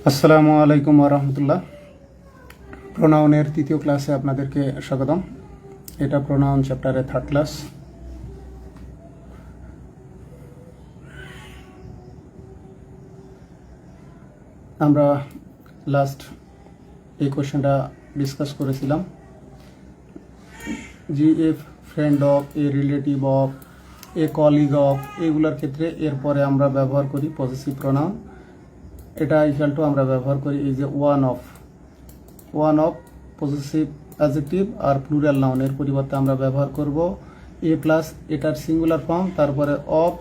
আসসালামু আলাইকুম ওয়া রাহমাতুল্লাহ। প্রোনাউনের তৃতীয় ক্লাসে আপনাদেরকে স্বাগতম। এটা প্রোনাউন চ্যাপ্টারের থার্ড ক্লাস। আমরা লাস্ট এই কোশ্চেনটা ডিসকাস করেছিলাম। জি a friend of, a relative of, a colleague of, এগুলোর ক্ষেত্রে এরপরে আমরা ব্যবহার করি পজেসিভ প্রোনাউন। এটা ইকুয়াল টু আমরা ব্যবহার করি এই যে ওয়ান অফ পজেসিভ অ্যাডজেক্টিভ আর প্লুরাল নাউনের পরিবর্তে আমরা ব্যবহার করব এ প্লাস এটার সিঙ্গুলার ফর্ম, তারপরে অফ,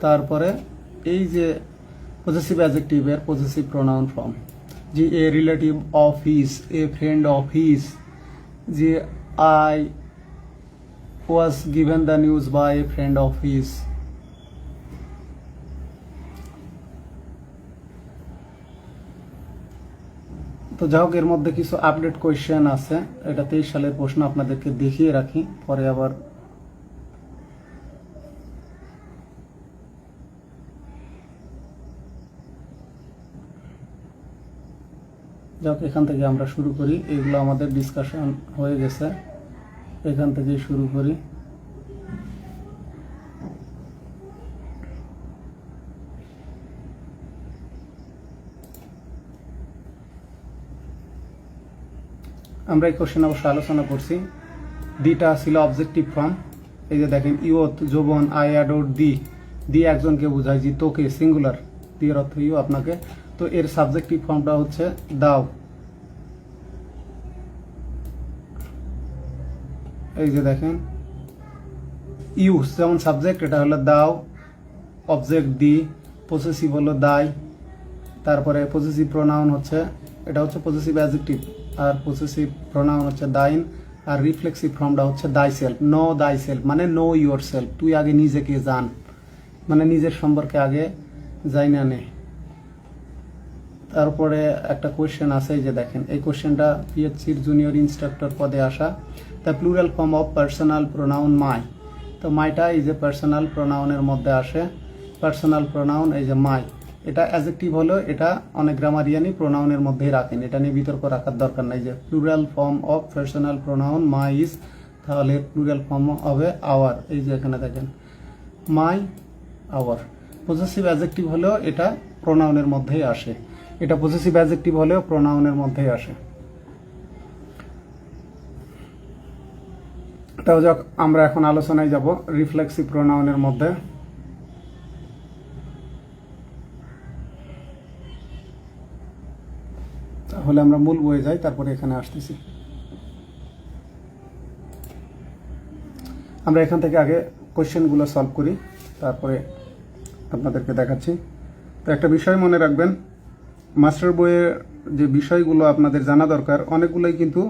তারপরে এই যে পজেসিভ অ্যাডজেক্টিভের পজেসিভ প্রোনাউন ফর্ম। যে a relative of his, a friend of his, যে I was given the news by a friend of his. তো যাই হোক, এর মধ্যে কিছু আপডেট কোয়েশ্চেন আছে। এটা 23 সালের প্রশ্ন, আপনাদেরকে দেখিয়ে রাখি, পরে আবার যাই হোক, এখান থেকে আমরা শুরু করি। এগুলো আমাদের ডিসকাশন হয়ে গেছে, এখান থেকেই শুরু করি। আমরা এই কোশ্চেন অবশ্য আলোচনা করছি। দিটা ছিল অবজেক্টিভ ফর্ম। এই যে দেখেন, ইউথ যৌবন, আই অ্যাডোর দি একজনকে বোঝায়, যে তোকে সিঙ্গুলার, দি এর অর্থ ইউ আপনাকে। তো এর সাবজেক্টিভ ফর্মটা হচ্ছে দাও। এই যে দেখেন, ইউ যেমন সাবজেক্ট, এটা হলো দাও, অবজেক্ট দি, পসেসিভ হলো দাই, তারপরে পসেসিভ প্রোনাউন হচ্ছে, এটা হচ্ছে পসেসিভ অ্যাডজেক্টিভ, আর পসেসিভ প্রোনাউন হচ্ছে দাইন, আর রিফ্লেক্সিভ ফর্মটা হচ্ছে দাই সেলফ। নো দাই সেলফ মানে নো ইউর সেলফ, তুই আগে নিজেকে জান, মানে নিজের সম্পর্কে আগে যাই না নে। তারপরে একটা কোয়েশ্চেন আছে, এই যে দেখেন, এই কোয়েশ্চেনটা পিএইচসির জুনিয়র ইনস্ট্রাক্টর পদে আসা। The plural form of personal pronoun মাই। তো মাইটা এই যে পার্সোনাল প্রোনাউনের মধ্যে আসে। পার্সোনাল প্রোনাউন এই যে মাই, এটা অ্যাডজেক্টিভ হলো, এটা অনেক গ্রামারিয়ানই প্রোনাউনের মধ্যেই রাখেন, এটা নিয়ে বিতর্ক রাখার দরকার নাই। যে plural form of personal pronoun my is, তাহলে প্লুরাল ফর্ম হবে আওয়ার। এই যে এখানে দেখেন, মাই, আওয়ার। পজেসিভ অ্যাডজেক্টিভ হলেও এটা প্রোনাউনের মধ্যেই আসে, এটা পজেসিভ অ্যাডজেক্টিভ হলেও প্রোনাউনের মধ্যেই আসে। তাও যাক, আমরা এখন আলোচনায় যাব রিফ্লেক্সিভ প্রোনাউনের মধ্যে। তাহলে আমরা মূল বইয়ে যাই, তারপরে এখানে আসতেছি। আমরা এখান থেকে আগে কোশ্চেনগুলো সলভ করি, তারপরে আপনাদেরকে দেখাচ্ছি। তো একটা বিষয় মনে রাখবেন, মাস্টার বইয়ের যে বিষয়গুলো আপনাদের জানা দরকার, অনেকগুলোই কিন্তু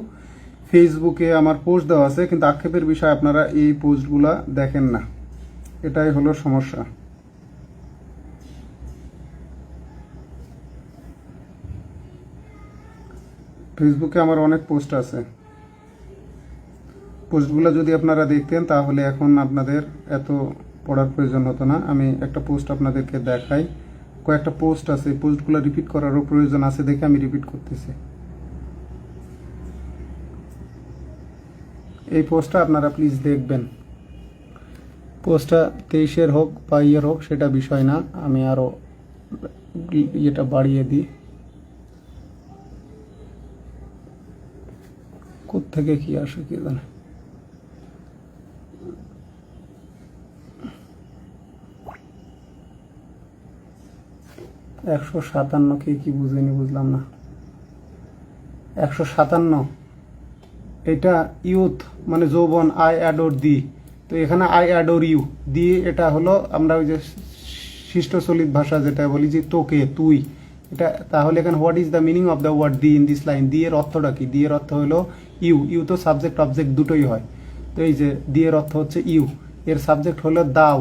ফেসবুকে আমার পোস্ট দেওয়া আছে, কিন্তু আক্ষেপের বিষয় আপনারা এই পোস্টগুলো দেখেন না, এটাই হলো সমস্যা। ফেসবুকে আমার অনেক পোস্ট আছে, পোস্টগুলো যদি আপনারা দেখতেন তাহলে এখন আপনাদের এত পড়ার প্রয়োজন হতো না। আমি একটা পোস্ট আপনাদেরকে দেখাই, কয়েকটা পোস্ট আছে, পোস্টগুলো রিপিট করারও প্রয়োজন আছে দেখে আমি রিপিট করতেছি। এই পোস্টটা আপনারা প্লিজ দেখবেন। পোস্টটা 23-এর হোক বা ইয়ের হোক সেটা বিষয় না, আমি আরও ইয়েটা বাড়িয়ে দিই। কোত্থেকে কি আসে কি জানে। একশো 57 কে কি বুঝিনি, বুঝলাম না। 157, এটা ইউথ মানে যৌবন, আই অ্যাডোর দি। তো এখানে আই অ্যাডোর ইউ দিয়ে, এটা হলো আমরা ওই যে শিষ্টচলিত ভাষা যেটা বলি, যে তোকে, তুই, এটা। তাহলে এখানে what is the meaning of the word thee in this line? Thee এর অর্থটা কি? দি এর অর্থ হলো ইউ। ইউ তো সাবজেক্ট অবজেক্ট দুটোই হয়। তো এই যে দি এর অর্থ হচ্ছে ইউ, এর সাবজেক্ট হলো দাও।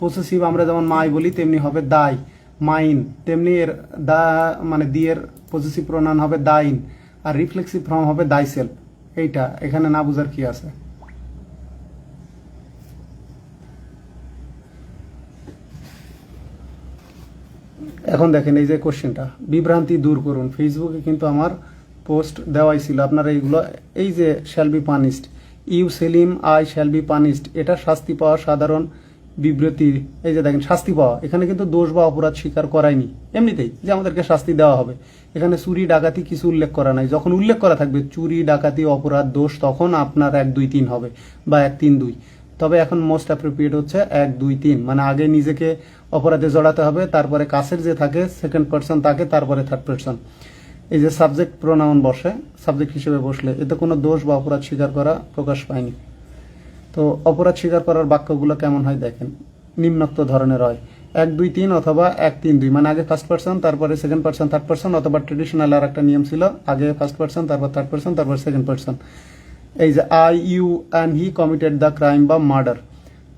পসেসিভ আমরা যেমন মাই বলি তেমনি হবে দাই, মাইন। তেমনি এর দা মানে দি এর পসেসিভ প্রোনাউন হবে দাইন, আর রিফ্লেক্সিভ ফর্ম হবে দাই সেলফ। এইটা এখানে না বুঝার কি আছে? এখন দেখেন এই যে কোশ্চেনটা, বিভ্রান্তি দূর করুন। ফেসবুকে কিন্তু আমার পোস্ট দেওয়াই ছিল, আপনারা এইগুলো, এই যে শ্যাল বি পানিশড, ইউ সেলিম আই শ্যাল বি পানিশড, এটা শাস্তি পাওয়া সাধারণ বিবৃতি। এই যে দেখেন শাস্তি পাওয়া, এখানে কিন্তু দোষ বা অপরাধ স্বীকার করায়নি এমনিতেই যে আমাদেরকে শাস্তি দেওয়া হবে। এখানে চুরি ডাকাতি কিছু উল্লেখ করা নাই। যখন উল্লেখ করা থাকবে চুরি ডাকাতি অপরাধ দোষ, তখন আপনার 1 2 3 হবে বা 1 3 2। তবে এখন মোস্ট অ্যাপ্রোপ্রিয়েট হচ্ছে 1 2 3, মানে আগে নিজেকে অপরাধে জড়াতে হবে, তারপরে কাছের যে থাকে সেকেন্ড পার্সন তাকে, তারপরে থার্ড পার্সন। এই যে সাবজেক্ট প্রোনাউন বসে, সাবজেক্ট হিসেবে বসলে এতে কোনো দোষ বা অপরাধ স্বীকার করা প্রকাশ পায়নি। তো অপরাধ স্বীকার করার বাক্যগুলো কেমন হয় দেখেন, নিম্নোক্ত ধরনের হয় 1 2 3 অথবা 1 3 2, মানে আগে ফার্স্ট পার্সন তারপরে সেকেন্ড পার্সন থার্ড পার্সন, অথবা ট্রেডিশনাল আর একটা নিয়ম ছিল আগে ফার্স্ট পার্সন তারপর থার্ড পার্সন তারপর সেকেন্ড পার্সন। এই যে I you and he committed the crime বা মার্ডার,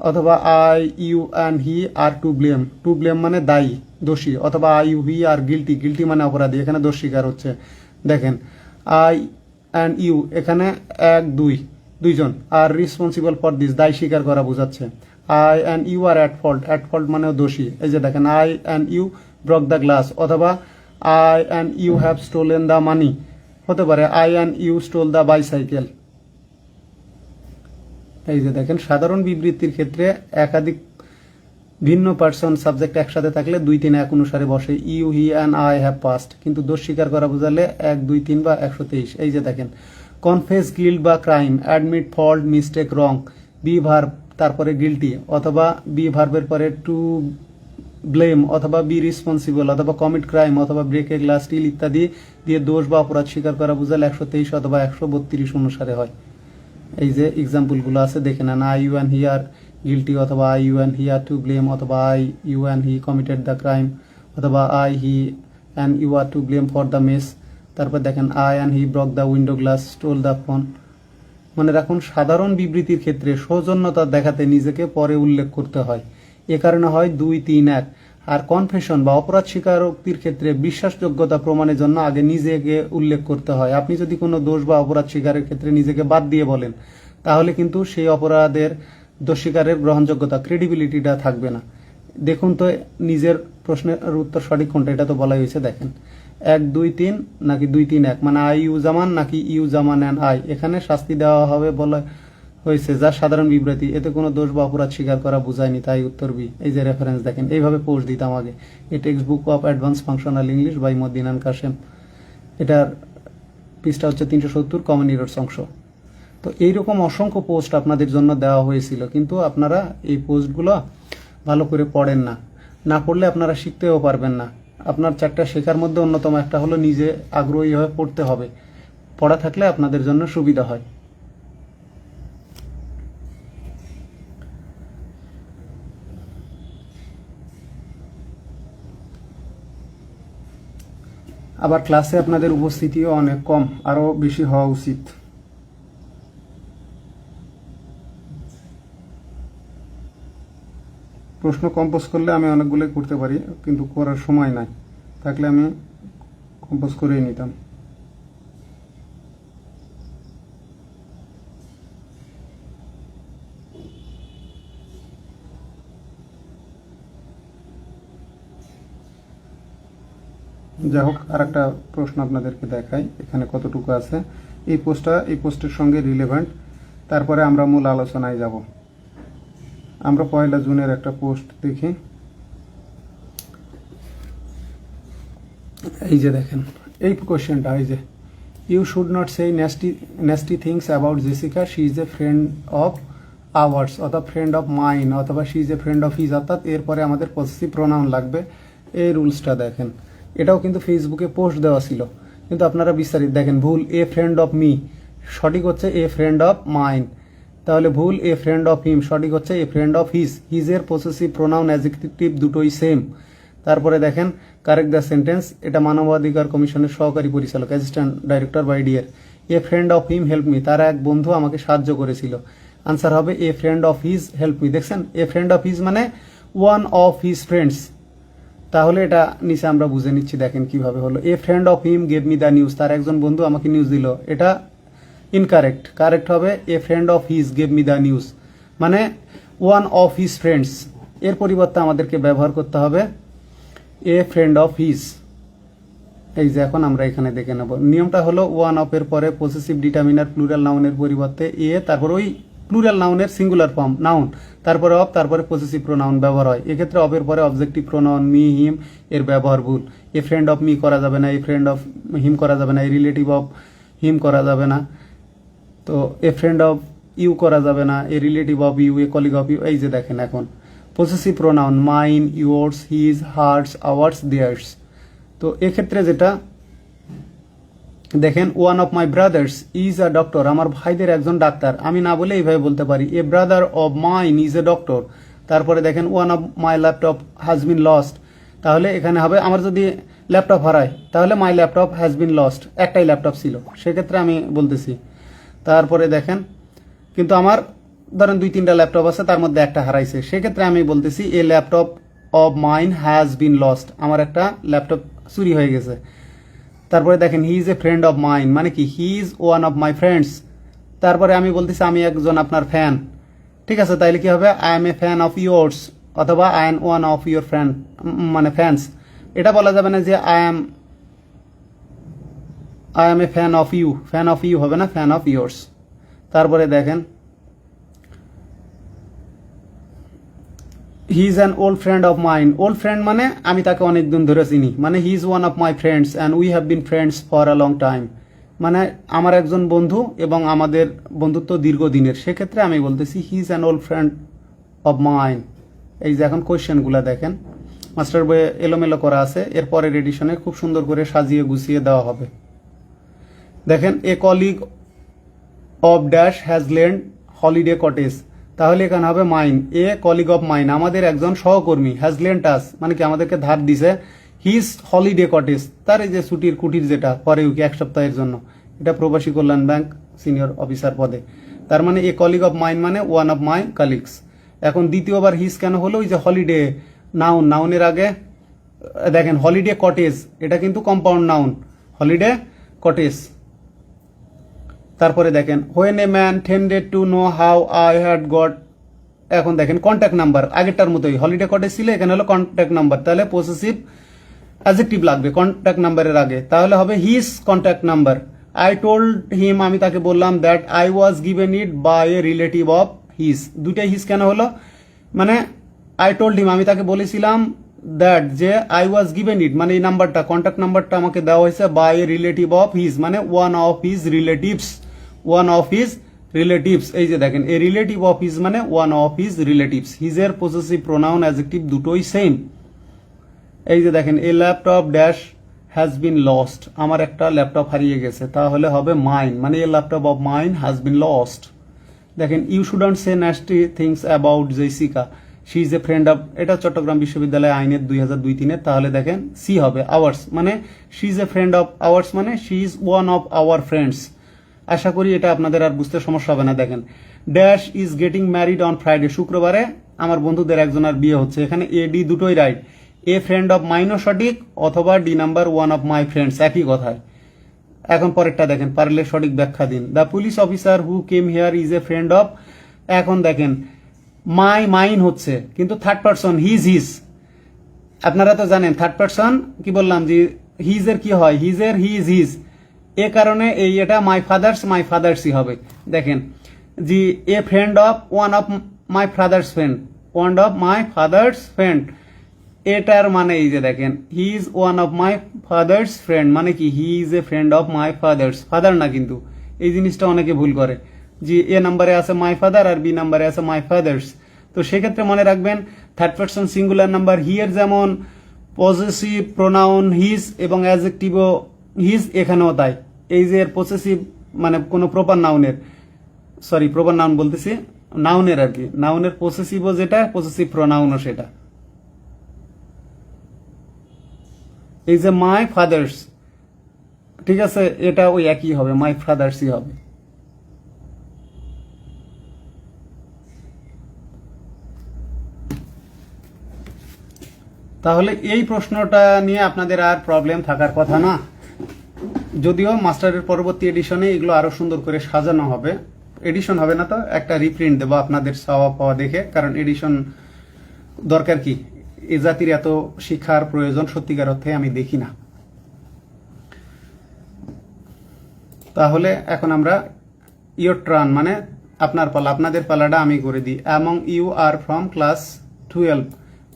অথবা I you and he are to blame, to blame মানে দায়ী দোষী, অথবা I you he are guilty, guilty মানে অপরাধী, এখানে দোষ স্বীকার হচ্ছে। দেখেন আই অ্যান্ড ইউ এখানে 1 2 দুইজন, আর রেসপন্সিবল ফর দিস দায় স্বীকার করা বোঝাচ্ছে। I and you are at fault মানেও দোষী। এই যে দেখেন I and you broke the glass, অথবা I and you have stolen the money, হতে পারে I and you stole the bicycle. এই যে দেখেন সাধারণ বিবৃতির ক্ষেত্রে একাধিক ভিন্ন পার্সন সাবজেক্ট একসাথে থাকলে 2 3 1 অনুসারে বসে। You he and I have past, কিন্তু দোষ স্বীকার করা বোঝালে 1 2 3 বা 123। এই যে দেখেন কনফেস গিল্ট বা crime, admit fault mistake wrong, be verb তারপরে গিল্টি, অথবা বি ভার্বের পরে টু ব্লেম, অথবা বি রেসপন্সিবল, অথবা কমিট ক্রাইম, অথবা ব্রেক এ গ্লাস স্টিল ইত্যাদি দিয়ে দোষ বা অপরাধ স্বীকার করা বোঝালে 123 অথবা 132 অনুসারে হয়। এই যে এক্সাম্পলগুলো আছে দেখে নেন, I you and he are guilty, অথবা I you and he are to blame, অথবা I you and he committed the crime, অথবা I he and you are to blame for the mess. তারপর দেখেন I and he broke the window glass, stole the phone. মনে রাখুন সাধারণ বিবৃতির ক্ষেত্রে সৌজন্যতা দেখাতে নিজেকে পরে উল্লেখ করতে হয়, এ কারণে হয় 2 3 1। আর কনফেশন বা অপরাধ স্বীকারোক্তির ক্ষেত্রে বিশ্বাসযোগ্যতা প্রমাণের জন্য আগে নিজেকে উল্লেখ করতে হয়। আপনি যদি কোনো দোষ বা অপরাধ স্বীকারের ক্ষেত্রে নিজেকে বাদ দিয়ে বলেন, তাহলে কিন্তু সেই অপরাধের দোষ স্বীকারের গ্রহণযোগ্যতা ক্রেডিবিলিটিটা থাকবে না। দেখুন তো নিজের প্রশ্নের উত্তর সঠিক কোনটা, এটা তো বলাই হয়েছে। দেখেন 1 2 3 নাকি 2 3 1, মানে আই ইউ জামান নাকি ইউ জামান অ্যান্ড আই। এখানে শাস্তি দেওয়া হবে বলা হয়েছে যা সাধারণ বিবৃতি, এতে কোনো দোষ বা অপরাধ স্বীকার করা বোঝায়নি, তাই উত্তর বি। এই যে রেফারেন্স দেখেন, এইভাবে পোস্ট দিতাম আগে। এই text book of advance functional English by মদিনান কাশেম, এটার পৃষ্ঠা হচ্ছে 370, কমন এরর্স অংশ। তো এইরকম অসংখ্য পোস্ট আপনাদের জন্য দেওয়া হয়েছিল, কিন্তু আপনারা এই পোস্টগুলো ভালো করে পড়েন না, না পড়লে আপনারা শিখতেও পারবেন না। আপনার 4টা শেখার মধ্যে অন্যতম একটা হলো নিজে আগ্রহী হয়ে পড়তে হবে। পড়া থাকলে আপনাদের জন্য সুবিধা হয়। আবার ক্লাসে আপনাদের উপস্থিতিও অনেক কম, আরও বেশি হওয়া উচিত। প্রশ্ন কম্পোজ করলে আমি অনেকগুলোই করতে পারি, কিন্তু করার সময় নাই, থাকলে আমি কম্পোজ করেই নিতাম। যাই হোক, আর একটা প্রশ্ন আপনাদেরকে দেখাই এখানে কতটুকু আছে। এই পোস্টের সঙ্গে রিলেভেন্ট, তারপরে আমরা মূল আলোচনায় যাব। আমরা 1 জুনের একটা পোস্ট দেখি। এই যে দেখেন এই কোশ্চেনটা, এই যে you should not say nasty things about Jessica, she is a friend of ours, অথবা ফ্রেন্ড অফ মাইন, অথবা she is a friend of his, অর্থাৎ এরপরে আমাদের পসেসিভ প্রোনাউন লাগবে। এই রুলসটা দেখেন, এটাও কিন্তু ফেসবুকে পোস্ট দেওয়া ছিল, কিন্তু আপনারা বিস্তারিত দেখেন। ভুল, এ ফ্রেন্ড অফ মি, সঠিক হচ্ছে এ ফ্রেন্ড অফ মাইন। তাহলে ভুল, এ ফ্রেন্ড অফ হিম, সঠিক হচ্ছে এ ফ্রেন্ড অফ হিজ। হিজের পসেসিভ প্রোনাউন অ্যাডজেক্টিভ দুটোই সেম। তারপরে দেখেন কারেক্ট দ্য সেন্টেন্স, এটা মানবাধিকার কমিশনের সহকারী পরিচালক, assistant director by dear. A friend of him help me, তার এক বন্ধু আমাকে সাহায্য করেছিল। আনসার হবে a friend of his help me. দেখছেন, এ ফ্রেন্ড অফ হিজ মানে ওয়ান অফ হিজ ফ্রেন্ডস। তাহলে এটা নিচে আমরা বুঝে নিচ্ছি, দেখেন কিভাবে হলো। A friend of him gave me the news, তার একজন বন্ধু আমাকে নিউজ দিল। এটা ইনকারেক্ট, কারেক্ট হবে a friend of his gave me the news, মানে ওয়ান অফ হিজ ফ্রেন্ডস। এর পরিবর্তে আমাদেরকে ব্যবহার করতে হবে এ ফ্রেন্ড অফ হিজ। এই যে এখন আমরা এখানে দেখে নেব নিয়মটা হলো ওয়ান অফ এর পরে পসেসিভ ডিটারমিনার প্লুরাল নাউনের পরিবর্তে এ, তারপর ওই প্লুরাল নাউনের সিঙ্গুলার ফর্ম নাউন, তারপরে অফ, তারপরে পসেসিভ প্রোনাউন ব্যবহার হয়। এক্ষেত্রে অফ এর পরে অবজেক্টিভ প্রোনাউন মি হিম এর ব্যবহার ভুল। এ ফ্রেন্ড অফ মি করা যাবে না, এ ফ্রেন্ড অফ হিম করা যাবে না, এ রিলেটিভ অফ হিম করা যাবে না, তো এ ফ্রেন্ড অফ ইউ করা যাবে না, a relative of you, a colleague of you. এই যে দেখেন এখন possessive pronoun mine, yours, his, hers, ours, theirs. তো এক্ষেত্রে যেটা দেখেন one of my brothers is a doctor, আমার ভাইদের একজন ডাক্তার, আমি না বলে এইভাবে বলতে পারি এ brother of mine is a doctor. তারপরে দেখেন one of my laptop has been lost, তাহলে এখানে হবে আমার যদি ল্যাপটপ হারায় তাহলে my laptop has been lost, একটাই ল্যাপটপ ছিল সেক্ষেত্রে আমি বলতেছি। তারপরে দেখেন কিন্তু আমার ধরেন 2-3টা ল্যাপটপ আছে তার মধ্যে একটা হারাইছে, সেক্ষেত্রে আমি বলতেছি এ laptop of mine has been lost, আমার একটা ল্যাপটপ চুরি হয়ে গেছে। তারপরে দেখেন he is a friend of mine, মানে কি he is one of my friends. তারপরে আমি বলতেছি আমি একজন আপনার ফ্যান, ঠিক আছে, তাইলে কি হবে I am a fan of yours অথবা I am one of your friend মানে ফ্যান্স। এটা বলা যাবে না যে I am a fan of you হবে না, ফ্যান অফ ইয়োর্স। তারপরে দেখেন he is an old friend of mine, old friend মানে আমি তাকে অনেক দিন ধরে চিনি, মানে he is one of my friends and we have been friends for a long time, মানে আমার একজন বন্ধু এবং আমাদের বন্ধুত্ব দীর্ঘদিনের, সেক্ষেত্রে আমি বলতেছি হি is an old friend of mine. এই যে এখন কোয়েশ্চেনগুলো দেখেন মাস্টার বইয়ে এলোমেলো করা আছে, এর পরের এডিশনে খুব সুন্দর করে সাজিয়ে গুছিয়ে দেওয়া হবে। দেখেন a colleague of dash has lend holiday cottage, তাহলে এখানে হবে mine, a colleague of mine আমাদের একজন সহকর্মী, হ্যাজ লেন্ট আস মানে কি আমাদেরকে ধার দিছে, হিজ হলিডে কটেজ তার এই যে ছুটির কুটির যেটা পরে উইকে 1 সপ্তাহের জন্য, এটা প্রবাসী কল্যাণ ব্যাংক সিনিয়র অফিসার পদে। তার মানে এ কলিগ অফ মাইন মানে ওয়ান অফ মাই কলিগস। এখন দ্বিতীয়বার হিজ কেন হলো, ওই যে হলিডে নাউন, নাউনের আগে দেখেন হলিডে কটেজ এটা কিন্তু কম্পাউন্ড নাউন, হলিডে কটেজ। তারপরে দেখেন when a man টেন্ডেড to know how I had got, এখন দেখেন কন্ট্যাক্ট নাম্বার আগেরটার মতোই, হলিডে কটেজ ছিল এখানে হলো কন্ট্যাক্ট নাম্বার, তাহলে পসেসিভ অ্যাডজেক্টিভ লাগবে কন্ট্যাক্ট নাম্বারের আগে, তাহলে হবে his contact number. I told him আমি তাকে বললাম that I was given it by a relative of his, দুইটাই হিজ কেন হলো, মানে আই টোল্ড হিম আমি তাকে বলেছিলাম দ্যাট যে আই ওয়াজ গিভেন ইট মানে এই নাম্বারটা কন্ট্যাক্ট নাম্বারটা আমাকে দেওয়া হয়েছে by a relative of his মানে one of his relatives, one of his relatives. এই যে দেখেন এ রিলেটিভ অফ হিজ মানে ওয়ান অফ হিজ রিলেটিভস, হিজের পসেসিভ প্রোনাউন অ্যাডজেক্টিভ দুটোই সেম। এই যে দেখেন a laptop dash has been lost, আমার একটা ল্যাপটপ হারিয়ে গেছে, তাহলে হবে মাইন মানে a laptop of mine has been lost. দেখেন you shouldn't say nasty things about Jessica, she is a friend of, এটা চট্টগ্রাম বিশ্ববিদ্যালয় আইনের 2002-3-এর, তাহলে দেখেন সি হবে আওয়ার্স মানে she is a friend of ours মানে she is one of our friends. আশা করি এটা আপনাদের আর বুঝতে সমস্যা হবে না। দেখেন dash is getting married on Friday, শুক্রবারে আমার বন্ধুদের একজনের বিয়ে হচ্ছে, এখানে এ ডি দুটোই রাইট, এ ফ্রেন্ড অফ মাইনও সঠিক অথবা D number one of my friends একই কথায়। এখন পরেরটা দেখেন পারলে সঠিক ব্যাখ্যা দিন। The police officer who came here is a friend of, এখন দেখেন মাইন হচ্ছে কিন্তু থার্ড পারসন হিজ, আপনারা তো জানেন থার্ড পারসন কি বললাম যে হিজ এর কি হয়, হিজের হিজ, এ কারণে এই এটা মাই ফাদার্সই হবে। দেখেন G a friend of one of my father's friend, one of my father's friend, এটার মানে এই যে দেখেন he is one of my father's friend মানে কি he is a friend of my father's, father না কিন্তু, এই জিনিসটা অনেকে ভুল করে যে এ নাম্বারে আছে মাই ফাদার আর বি নাম্বারে আছে মাই ফাদার্স। তো সেক্ষেত্রে মনে রাখবেন third person singular number he এর যেমন পজেসিভ প্রোনাউন হিজ এবং অ্যাডজেক্টিভও হিজ, এখানেও তাই। এই যে পসেসিভ মানে কোনো প্রপার নাউনের, সরি প্রপার নাউন বলতেছি নাউনের আর কি, নাউনের পসেসিভও যেটা পসেসিভ প্রোনাউনও সেটা। এই যে মাই ফাদার্স, ঠিক আছে, এটা ওই একই হবে, মাই ফাদার্সই হবে। তাহলে এই প্রশ্নটা নিয়ে আপনাদের আর প্রবলেম থাকার কথা না, যদিও মাস্টারের পরবর্তী এডিশনে এগুলো আরো সুন্দর করে সাজানো হবে, এডিশন হবে না তো একটা রিপ্রিন্ট দেবো আপনাদের চাওয়া পাওয়া দেখে, কারণ এডিশন দরকার কি, এ জাতির এত শিক্ষার প্রয়োজন সত্যিকার অর্থে আমি দেখি না। তাহলে এখন আমরা ইয়োর টার্ন মানে আপনার পালা, আপনাদের পালাটা আমি করে দিই। Among you are from class 12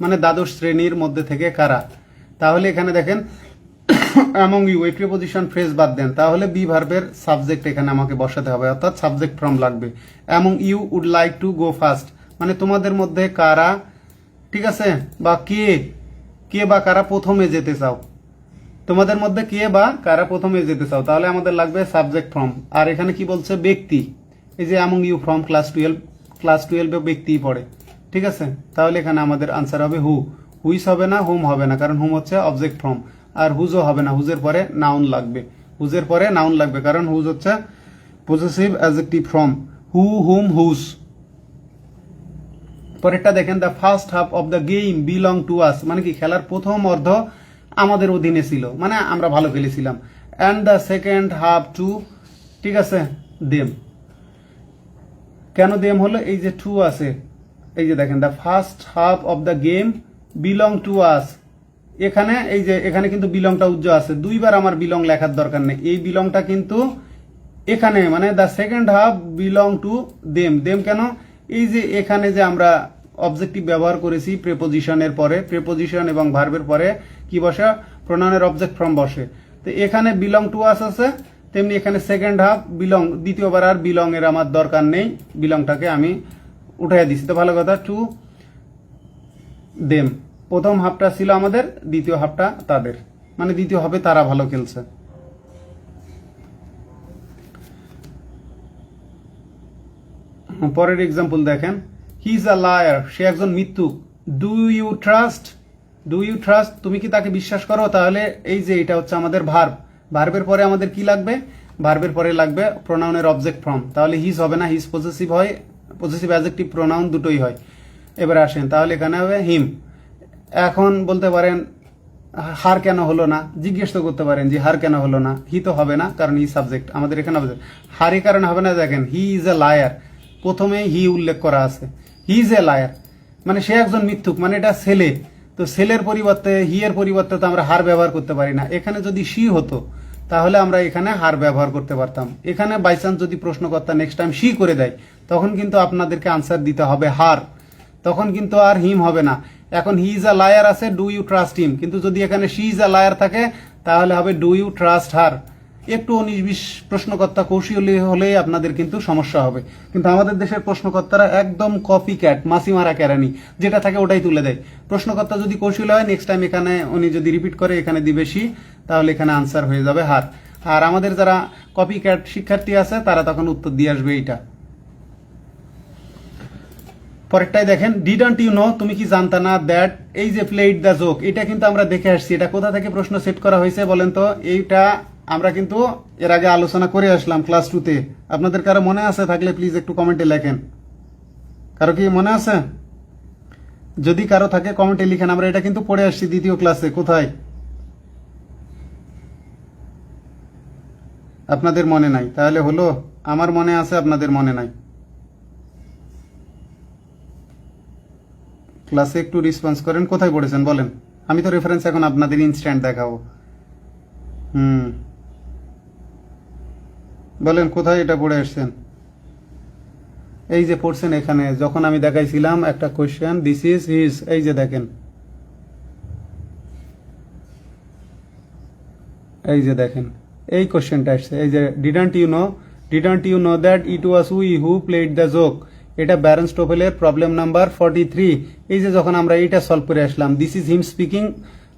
মানে দ্বাদশ শ্রেণীর মধ্যে থেকে কারা। তাহলে এখানে দেখেন অ্যামং ইউ এই প্রিপোজিশন ফ্রেজ বাদ দেন, তাহলে বি ভার্বের সাবজেক্ট এখানে আমাকে বসাতে হবে, অর্থাৎ সাবজেক্ট ফ্রম লাগবে। Among you would like to go first মানে তোমাদের মধ্যে কারা, ঠিক আছে, বা কে বা কারা প্রথমে যেতে চাও, তোমাদের মধ্যে কে বা কারা প্রথমে যেতে চাও, তাহলে আমাদের লাগবে সাবজেক্ট ফ্রম। আর এখানে কি বলছে, ব্যক্তি, এই যে অ্যামং ইউ ফ্রম ক্লাস 12 ব্যক্তি পড়ে, ঠিক আছে, তাহলে এখানে আমাদের আনসার হবে হুইস হবে না, হুম হবে না, কারণ হুম হচ্ছে অবজেক্ট ফ্রম, আর হুজও হবে না, হুজের পরে নাউন লাগবে, কারণ হুজ হচ্ছে possessive adjective from, hmm, whose. পরেরটা দেখেন, the first half of the game belong to us মানে কি খেলার প্রথম অর্ধ আমাদের অধীনে ছিল, মানে আমরা ভালো খেলেছিলাম। And the second half to, ঠিক আছে, দেম। কেন দেম হলো, এই যে টু আছে, এই যে দেখেন the first half of the game belong to আস, এখানে এই যে এখানে কিন্তু বিলংটা উজ্জ্ব আছে, দুইবার আমার বিলং লেখার দরকার নেই, এই বিলংটা কিন্তু এখানে মানে the second half belong to them কেন, এই যে এখানে যে আমরা অবজেক্টিভ ব্যবহার করেছি প্রেপোজিশনের পরে, প্রেপোজিশন এবং ভার্বের পরে কি বসে, প্রোনাউনের অবজেক্ট ফ্রম বসে, তো এখানে বিলং টু আস আছে, তেমনি এখানে সেকেন্ড হাফ বিলং, দ্বিতীয়বার আর বিলং এর আমার দরকার নেই, বিলংটাকে আমি উঠাই দিছি, তো ভালো কথা, টু দেম, প্রথম হাফটা ছিল আমাদের, দ্বিতীয় হাফটা তাদের, মানে দ্বিতীয় হাফে তারা ভালো খেলছে। পরের এক্সাম্পল দেখেন, হি ইজ আ লায়ার, সে একজন মিথ্যুক। ডু ইউ ট্রাস্ট, তুমি কি তাকে বিশ্বাস করো, তাহলে এই যে এটা হচ্ছে আমাদের ভার্বের পরে আমাদের কি লাগবে, ভার্বের পরে লাগবে প্রোনাউনের অবজেক্ট ফ্রম, তাহলে হিজ হবে না, হিজ পজেসিভ হয়, পজেসিভ অ্যাডজেক্টিভ প্রোনাউন দুটোই হয়। এবার আসেন, তাহলে এখানে হবে হিম। এখন বলতে পারেন হার কেন হলো না, জিজ্ঞেস তো করতে পারেন যে হার কেন হলো না, হি তো হবে না কারণ হি সাবজেক্ট, আমাদের এখানে হবে হার, এই কারণে হবে না, দেখেন হি ইজ এ লায়ার, প্রথমে হি উল্লেখ করা আছে, হি ইজ এ লায়ার মানে সে একজন মিথ্যুক, মানে এটা ছেলে, তো ছেলের পরিবর্তে হি এর পরিবর্তে তো আমরা হার ব্যবহার করতে পারি না, এখানে যদি সি হতো তাহলে আমরা এখানে হার ব্যবহার করতে পারতাম। এখানে বাইচান্স যদি প্রশ্নকর্তা নেক্সট টাইম সি করে দেয় তখন কিন্তু আপনাদেরকে আনসার দিতে হবে হার, তখন কিন্তু আর হিম হবে না। এখন হি ইজ আ লায়ার আছে, ডু ইউ ট্রাস্ট হিম, কিন্তু যদি এখানে শি ইজ আ লায়ার থাকে তাহলে হবে ডু ইউ ট্রাস্ট হার। একটু 19-20 প্রশ্নকর্তা কৌশলী হলে আপনাদের কিন্তু সমস্যা হবে, কিন্তু আমাদের দেশের প্রশ্নকর্তারা একদম কপি ক্যাট, মাসি মারা ক্যারানি, যেটা থাকে ওটাই তুলে দেয়। প্রশ্নকর্তা যদি কৌশলী হয় নেক্সট টাইম এখানে উনি যদি রিপিট করে এখানে দিবে শি, তাহলে এখানে আনসার হয়ে যাবে হার। আর আমাদের যারা কপি ক্যাট শিক্ষার্থী আছে তারা তখন উত্তর দিয়ে আসবে এইটা। পরেরটাই দেখেন, ডিডন্ট ইউ নো, তুমি কি জানতা না, দ্যাট এই যে প্লেড দ্য জোক, এটা কিন্তু আমরা দেখে আসছি, এটা কোথা থেকে প্রশ্ন সেট করা হয়েছে বলেন তো, এইটা আমরা কিন্তু এর আগে আলোচনা করে আসলাম ক্লাস 2-তে, আপনাদের কারো মনে আছে থাকলে প্লিজ একটু কমেন্টে লেখেন, কারো কি মনে আছে, যদি কারো থাকে কমেন্টে লিখেন, আমরা এটা কিন্তু পড়ে আসছি দ্বিতীয় ক্লাসে। কোথায় আপনাদের মনে নাই, তাহলে হলো আমার মনে আছে আপনাদের মনে নাই, ক্লাসে একটু রেসপন্স করেন, কোথায় পড়েছেন বলেন, আমি তো রেফারেন্স এখন আপনাদের ইনস্ট্যান্ট দেখাবো। বলেন কোথায় এটা পড়ে আসছেন, এই যে পড়ছেন এখানে, যখন আমি দেখাইছিলাম একটা কোয়েশ্চেন, দিস ইজ হিজ, এই যে দেখেন, এই যে দেখেন এই কোয়েশ্চেনটা আসছে, এই যে didn't you know that it was we who played the joke, এটা ব্যারন স্টোফেলের প্রবলেম নাম্বার 43। এই যে যখন আমরা এইটা সলভ করে আসলাম, দিস ইজ হিম স্পিকিং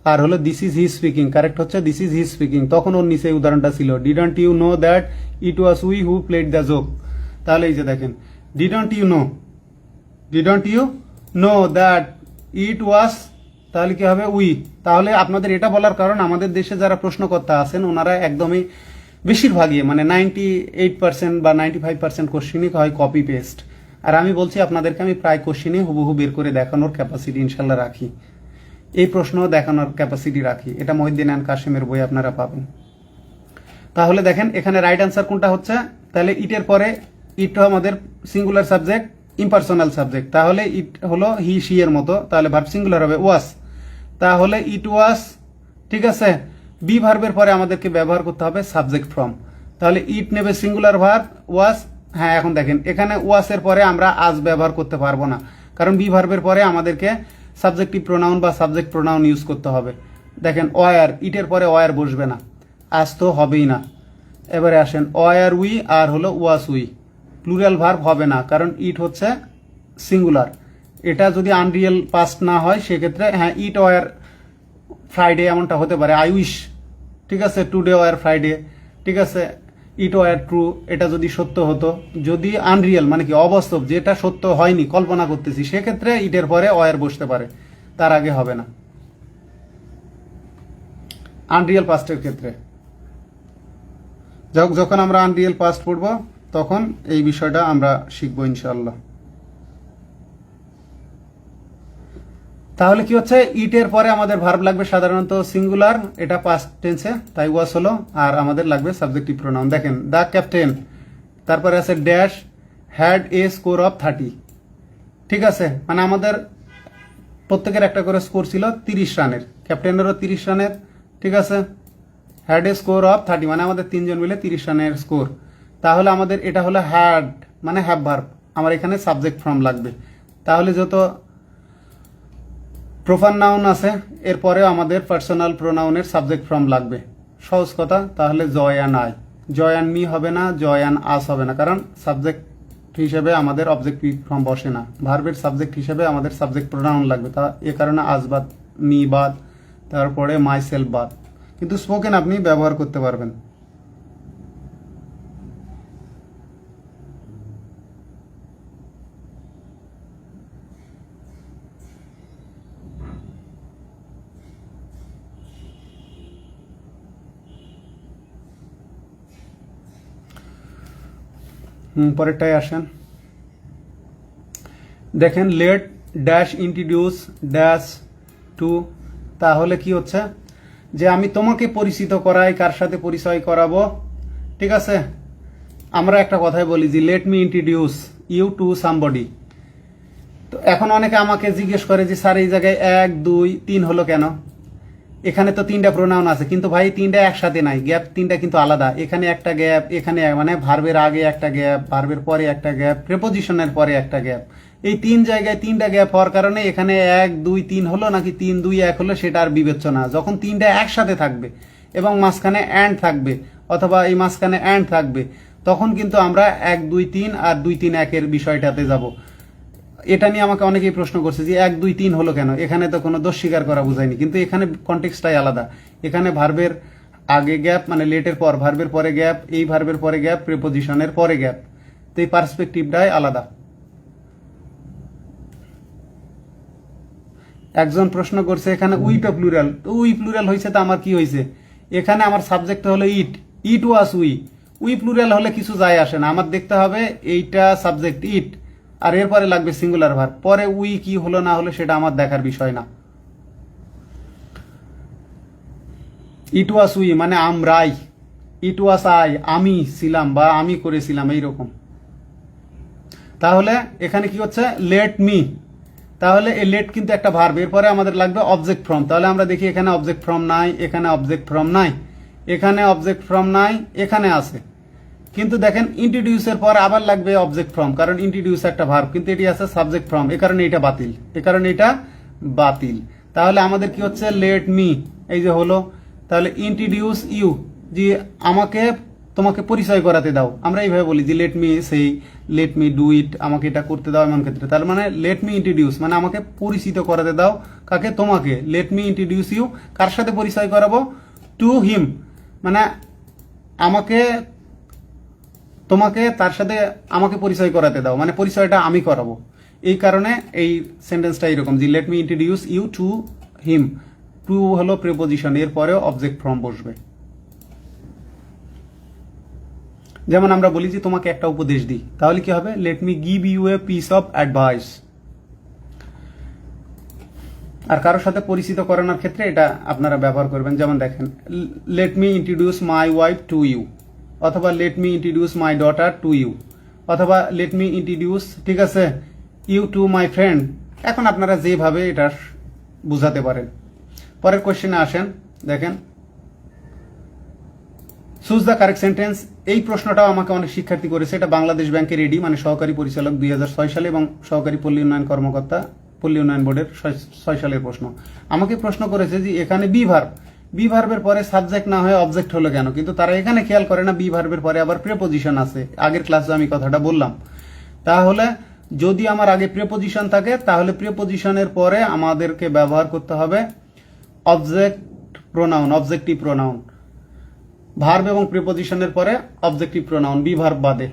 আর হলো this is he speaking, correct হচ্ছে দিস ইজ হি স্পিকিং, তখন ওর নিচে উদাহরণটা ছিল didn't you know that it was we who played the joke, তাহলে এই যে দেখেন didn't you know that it ওয়াজ, তাহলে কি হবে উই। তাহলে আপনাদের এটা বলার কারণ আমাদের দেশে যারা প্রশ্নকর্তা আছেন ওনারা একদমই বেশিরভাগই মানে 98% বা 95% কোশ্চেনই হয় কপি পেস্ট, আর আমি বলছি আপনাদেরকে আমি প্রায় কোশ্চেনই হুবহু বের করে দেখানোর ক্যাপাসিটি ইনশাল্লাহ রাখি, এই প্রশ্ন দেখানোর ক্যাপাসিটি রাখি, এটা মহিউদ্দিন এন্ড কাসিমের বই আপনারা পাবেন। তাহলে দেখেন এখানে রাইট আনসার কোনটা হচ্ছে, তাহলে ইটের পরে ইট আমাদের সিঙ্গুলার সাবজেক্ট, ইম্পার্সোনাল সাবজেক্ট, তাহলে ইট হলো হি শি এর মতো, তাহলে ভার্ব সিঙ্গুলার হবে ওয়াস। তাহলে ইট ওয়াজ, ঠিক আছে, বি ভার্বের পরে আমাদেরকে ব্যবহার করতে হবে সাবজেক্ট ফ্রম। তাহলে ইট নেবে সিঙ্গুলার ভার্ব, ওয়াজ, হ্যাঁ এখন দেখেন এখানে ওয়াসের পরে আমরা আজ ব্যবহার করতে পারবো না, কারণ বি ভার্বের পরে আমাদেরকে সাবজেক্টিভ প্রোনাউন বা সাবজেক্ট প্রোনাউন ইউজ করতে হবে। দেখেন ওয়ার, ইটের পরে ওয়ার বসবে না, আজ তো হবেই না। এবারে আসেন ওয়ার উই আর হলো ওয়াস উই, প্লুরাল ভার্ব হবে না, কারণ ইট হচ্ছে সিঙ্গুলার। এটা যদি আনরিয়েল পাস্ট না হয় সেক্ষেত্রে হ্যাঁ ইট ওয়ার ফ্রাইডে এমনটা হতে পারে, আই উইশ, ঠিক আছে, টুডে ওয়ার ফ্রাইডে, ঠিক আছে, ইট ওয়ার ট্রু, এটা যদি সত্য হতো। যদি আনরিয়েল মানে কি অবাস্তব, যেটা সত্য হয়নি, কল্পনা করতেছি, সেক্ষেত্রে ইটের পরে ওয়ার বসতে পারে, তার আগে হবে না আনরিয়েল পাস্টের ক্ষেত্রে। যখন আমরা আনরিয়েল পাস্ট পড়ব তখন এই বিষয়টা আমরা শিখবো ইনশাল্লাহ। তাহলে কি হচ্ছে, ইটের পরে আমাদের ভার্ব লাগবে সাধারণত সিঙ্গুলার, এটা পাস্ট টেন্সে, তাই ওয়াস হলো, আর আমাদের লাগবে সাবজেক্টিভ প্রোনাউন। দেখেন দ্য ক্যাপ্টেন, তারপরে আছে dash had a score of 30, ঠিক আছে, মানে আমাদের প্রত্যেকের একটা করে স্কোর ছিল 30 রানের, ক্যাপ্টেনেরও 30 রানের, ঠিক আছে, হ্যাড এ স্কোর অফ 30 মানে আমাদের তিনজন মিলে 30 রানের স্কোর। তাহলে আমাদের এটা হলো হ্যাড মানে হ্যাভ ভার্ব, আমার এখানে সাবজেক্ট ফর্ম লাগবে। তাহলে যত প্রপার নাউন আছে এরপরেও আমাদের পার্সোনাল প্রোনাউনের সাবজেক্ট ফর্ম লাগবে। সহজ কথা, তাহলে Joy and I, Joy and me হবে না, জয় অ্যান্ড আস হবে না, কারণ সাবজেক্ট হিসেবে আমাদের অবজেক্টিভ ফর্ম বসে না, ভার্বের সাবজেক্ট হিসেবে আমাদের সাবজেক্ট প্রোনাউন লাগবে। তা এ কারণে আস বাদ, মি বাদ, তারপরে মাই সেলফ বাদ, কিন্তু স্পোকেন আপনি ব্যবহার করতে পারবেন। পরেরটায় আসেন, দেখেন let dash introduce dash to, তাহলে কি হচ্ছে যে আমি তোমাকে পরিচিত করাই, কার সাথে পরিচয় করাবো, ঠিক আছে, আমরা একটা কথাই বলি যে let me introduce you to somebody. তো এখন অনেকে আমাকে জিজ্ঞেস করে যে স্যার এই জায়গায় 1 2 3 হলো কেন, এখানে তো 3টা প্রোনাউন আছে, কিন্তু ভাই 3টা একসাথে নাই, গ্যাপ 3টা কিন্তু আলাদা, এখানে একটা গ্যাপ, এখানে মানে ভার্বের আগে একটা গ্যাপ, ভার্বের পরে একটা গ্যাপ, প্রেপোজিশনের পরে একটা গ্যাপ, এই 3 জায়গায় 3টা গ্যাপ হওয়ার কারণে এখানে 1 2 3 হলো নাকি 3 2 1 হলো সেটা আর বিবেচ্য না। যখন 3টা একসাথে থাকবে এবং মাঝখানে অ্যান্ড থাকবে অথবা এই মাঝখানে অ্যান্ড থাকবে, তখন কিন্তু আমরা 1 2 3 আর 2 3 1 এর বিষয়টাতে যাব। এটা নিয়ে আমাকে অনেকেই প্রশ্ন করছে যে 1 2 3 হলো কেন, এখানে তো কোনো দোষ স্বীকার করা বোঝায়নি, কিন্তু এখানে কনটেক্সটটাই আলাদা। এখানে ভার্বের আগে গ্যাপ মানে লেটের পর, ভার্বের পরে গ্যাপ, এই ভার্বের পরে গ্যাপ, প্রিপোজিশনের পরে গ্যাপ, তো এই পার্সপেক্টিভটাই আলাদা। একজন প্রশ্ন করছে এখানে উইটা প্লুরাল, তো উই প্লুরাল হয়েছে, তো আমার কি হয়েছে, এখানে আমার সাবজেক্ট হলো ইট, ইট ওয়াস উই, উই প্লুরাল হলে কিছু যায় আসে না, আমার দেখতে হবে এইটা সাবজেক্ট ইট আর এরপরে লাগবে সিঙ্গুলার ভার্ব, পরে উই কি হলো না হলো সেটা আমার দেখার বিষয় না। ইট ওয়াস উই মানে আমরাই, ইট ওয়াস আই আমি ছিলাম বা আমি করেছিলাম এইরকম। তাহলে এখানে কি হচ্ছে লেট মি, তাহলে এই লেট কিন্তু একটা ভার্ব, এরপরে আমাদের লাগবে অবজেক্ট ফ্রম। তাহলে আমরা দেখি এখানে অবজেক্ট ফ্রম নাই, এখানে অবজেক্ট ফ্রম নাই, এখানে অবজেক্ট ফ্রম নাই, এখানে আছে, কিন্তু দেখেন ইন্ট্রোডিউসের পর আবার লাগবে অবজেক্ট ফ্রম, কারণ ইন্ট্রোডিউস একটা ভার্ব, কিন্তু এটি আছে সাবজেক্ট ফ্রম, এ কারণে এটা বাতিল, এ কারণে এটা বাতিল। তাহলে আমাদের কি হচ্ছে লেট মি, এই যে হলো, তাহলে ইন্ট্রোডিউস ইউ, যে আমাকে তোমাকে পরিচয় করাতে দাও, আমরা এইভাবে বলি যে লেট মি সেই, লেট মি ডু ইট, আমাকে এটা করতে দাও এমন ক্ষেত্রে। তার মানে লেট মি ইন্ট্রোডিউস মানে আমাকে পরিচিত করাতে দাও, কাকে, তোমাকে, লেট মি ইন্ট্রোডিউস ইউ, কার সাথে পরিচয় করাবো, টু হিম মানে আমাকে, তোমাকে তার সাথে আমাকে পরিচয় করাতে দাও, মানে পরিচয়টা আমি করাবো। এই কারণে এই সেন্টেন্সটা এরকম যে let me introduce you to him, to হলো প্রিপোজিশন, এর পরেও অবজেক্ট ফর্ম বসবে। যেমন আমরা বলি যে তোমাকে একটা উপদেশ দিই, তাহলে কি হবে, let me give you a piece of advice. আর কারোর সাথে পরিচিত করানোর ক্ষেত্রে এটা আপনারা ব্যবহার করবেন, যেমন দেখেন let me introduce my wife to you, অথবা let me introduce my daughter to you, অথবা লেট মি ইন্ট্রোডিউস, ঠিক আছে, ইউ টু মাই ফ্রেন্ড। এখন আপনারা যেভাবে এটা বুঝাতে পারেন। পরের কোশ্চেনে আসেন, দেখেন চুজ দ্য কারেক্ট সেন্টেন্স। এই প্রশ্নটাও আমাকে অনেক শিক্ষার্থী করেছে। এটা বাংলাদেশ ব্যাংকের এডি মানে সহকারী পরিচালক 2006 সালে এবং সহকারী পল্লী উন্নয়ন কর্মকর্তা পল্লী উন্নয়ন বোর্ডের 6 সালের প্রশ্ন। আমাকে প্রশ্ন করেছে যে এখানে বি ভার্বের পরে সাবজেক্ট না হয়ে অবজেক্ট হলো কেন, কিন্তু তারা এখানে খেয়াল করে না বি ভার্বের পরে আবার প্রিপোজিশন আছে। আগের ক্লাসে আমি কথাটা বললাম। তাহলে যদি আমার আগে প্রিপোজিশন থাকে তাহলে প্রিপোজিশনের পরে আমাদেরকে ব্যবহার করতে হবে object pronoun, objective pronoun. Verb এবং প্রিপোজিশনের পরে অবজেক্টিভ প্রোনাউন বি ভার্ব বাদে।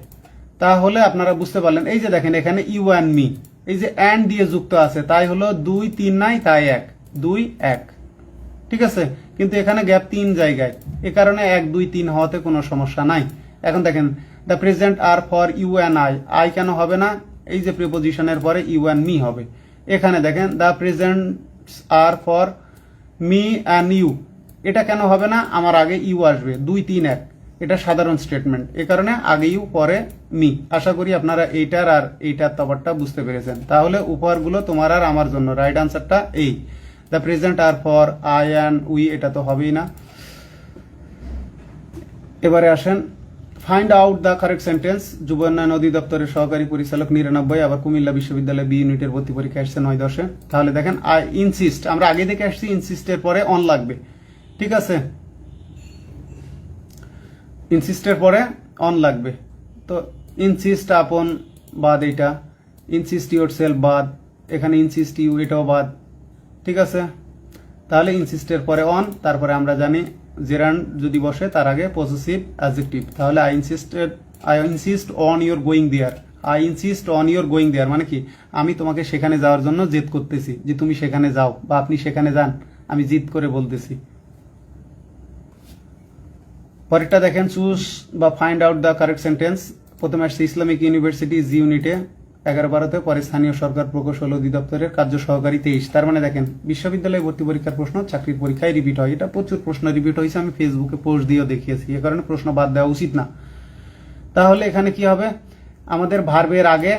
তাহলে আপনারা বুঝতে পারলেন, এই যে দেখেন এখানে ইউ অ্যান্ড মি, এই যে অ্যান্ড দিয়ে যুক্ত আছে, তাই হলো 2 3 নাই, তাই 1 2 1, ঠিক আছে। কিন্তু এখানে গ্যাপ 3 জায়গায়, এ কারণে 1 2 3 হওয়াতে কোনো সমস্যা নাই। এখন দেখেন the present are for you and I কেন হবে না? এই যে প্রিপোজিশনের পরে ইউ অ্যান্ড মি হবে। এখানে দেখেন the present are for me and you, এটা কেন হবে না? আমার আগে ইউ আসবে, 2 3 1, এটা সাধারণ স্টেটমেন্ট, এ কারণে আগে ইউ পরে মি। আশা করি আপনারা এইটার আর এইটার তফাৎটা বুঝতে পেরেছেন। তাহলে উপহারগুলো তোমার আর আমার জন্য। রাইট আনসারটা এই, the present are for I and we, এটা তো হবেই না। এবারে আসেন find out the correct sentence. যুব উন্নয়ন অধিদপ্তরের সহকারী পরিচালক 99, আবার কুমিল্লা বিশ্ববিদ্যালয় বি ইউনিটের ভর্তি পরীক্ষা আসছে 9-10-এ। তাহলে দেখেন আই ইনসিস্ট, আমরা আগে দেখে আসছি ইনসিস্টের পরে অন লাগবে, ঠিক আছে। ইনসিস্টের পরে অন লাগবে, তো ইনসিস্ট আপন বাদ, এইটা ইনসিস্ট ইউর সেলফ বাদ, এখানে ইনসিস্ট ইউ এটাও বাদ, ঠিক আছে। তাহলে ইনসিস্টের পরে অন, তারপরে আমরা জানি জেরান্ড যদি বসে তার আগে পসেসিভ অ্যাডজেক্টিভ। তাহলে I insist on your going there, I insist on your going there মানে কি, আমি তোমাকে সেখানে যাওয়ার জন্য জেদ করতেছি যে তুমি সেখানে যাও বা আপনি সেখানে যান, আমি জিদ করে বলতেছি। পরেরটা দেখেন চুজ বা find out the correct sentence. প্রথমে আসছে ইসলামিক ইউনিভার্সিটি জি ইউনিটে 11-12-তে, পরে স্থানীয় সরকার প্রকৌশল অধিদপ্তরের কার্য সহকারী 23। তার মানে দেখেন বিশ্ববিদ্যালয় ভর্তি পরীক্ষার প্রশ্ন চাকরির পরীক্ষায় রিপিট হয়। এটা প্রচুর প্রশ্ন রিপিট হয়েছে, আমি ফেসবুকে পোস্ট দিয়েও দেখিয়েছি, এ কারণে প্রশ্ন বাদ দেওয়া উচিত না। তাহলে এখানে কি হবে, আমাদের ভার্বের আগে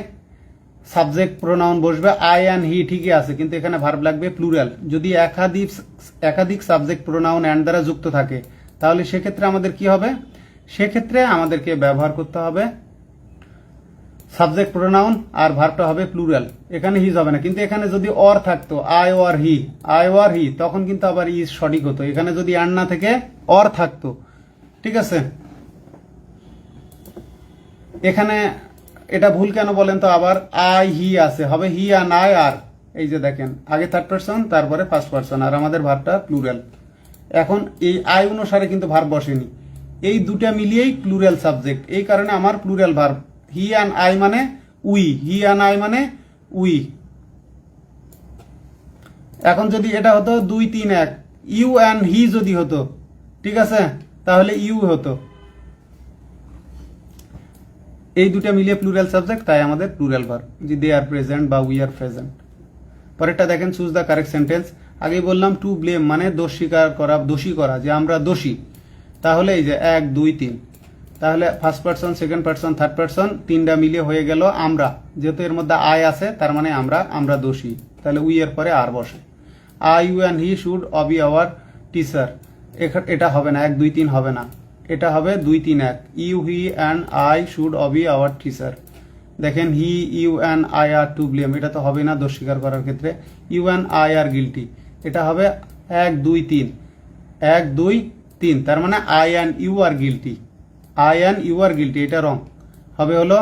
সাবজেক্ট প্রোনাউন বসবে আই অ্যান্ড হি, ঠিকই আছে, কিন্তু এখানে ভার্ব লাগবে প্লুরাল। যদি একাধিক সাবজেক্ট প্রোনাউন অ্যান্ড দ্বারা যুক্ত থাকে তাহলে সেক্ষেত্রে আমাদের কি হবে, সেক্ষেত্রে আমাদেরকে ব্যবহার করতে হবে সাবজেক্ট প্রোনাউন আর ভার্বটা হবে প্লুরাল। এখানে হিজ হবে না, কিন্তু এখানে যদি অর থাকতো আই ওয়ার হি, তখন কিন্তু আবার ইজ সঠিক হতো। এখানে যদি অ্যান্ড না থেকে অর থাকতো, ঠিক আছে। এখানে এটা ভুল কেন বলেন তো, আবার আই হি আছে, হবে হি অ্যান্ড আই আর, এই যে দেখেন আগে থার্ড পারসন তারপরে ফার্স্ট পারসন, আর আমাদের ভার্বটা প্লুরাল। এখন এই আই অনুসারে কিন্তু ভার্ব বসেনি, এই দুটা মিলিয়েই প্লুরাল সাবজেক্ট, এই কারণে আমার plural verb. He and I মানে উই, হি অ্যান্ড আই মানে উই। এখন যদি এটা হতো 2 3 1, ইউ অ্যান্ড হি যদি হতো, ঠিক আছে, তাহলে ইউ হতো। এই দুটা মিলিয়ে প্লুরাল সাবজেক্ট, তাই আমাদের প্লুরাল ভার্ব, যে দে আর প্রেজেন্ট বা উই আর প্রেজেন্ট। পরেরটা দেখেন চুজ দ্য কারেক্ট সেন্টেন্স। আগেই বললাম টু ব্লেম মানে দোষ স্বীকার করা, দোষী করা, যে আমরা দোষী। তাহলে এই যে 1 2 3, তাহলে first person second person third person তিনটা মিলিয়ে হয়ে গেল আমরা, যেহেতু এর মধ্যে আই আছে তার মানে আমরা দোষী, তাহলে উই এর পরে আর বসে। I you and he should be our teacher, এটা হবে না, 1 2 3 হবে না, এটা হবে 2 3 1, you he and I should be our teacher. দেখেন he you and I are to blame, এটা তো হবে না দোষ স্বীকার করার ক্ষেত্রে। You and I are guilty, এটা হবে 1 2 3, 1 2 3, তার মানে I and you are guilty, I and you are guilty, এটা রং হবে হলো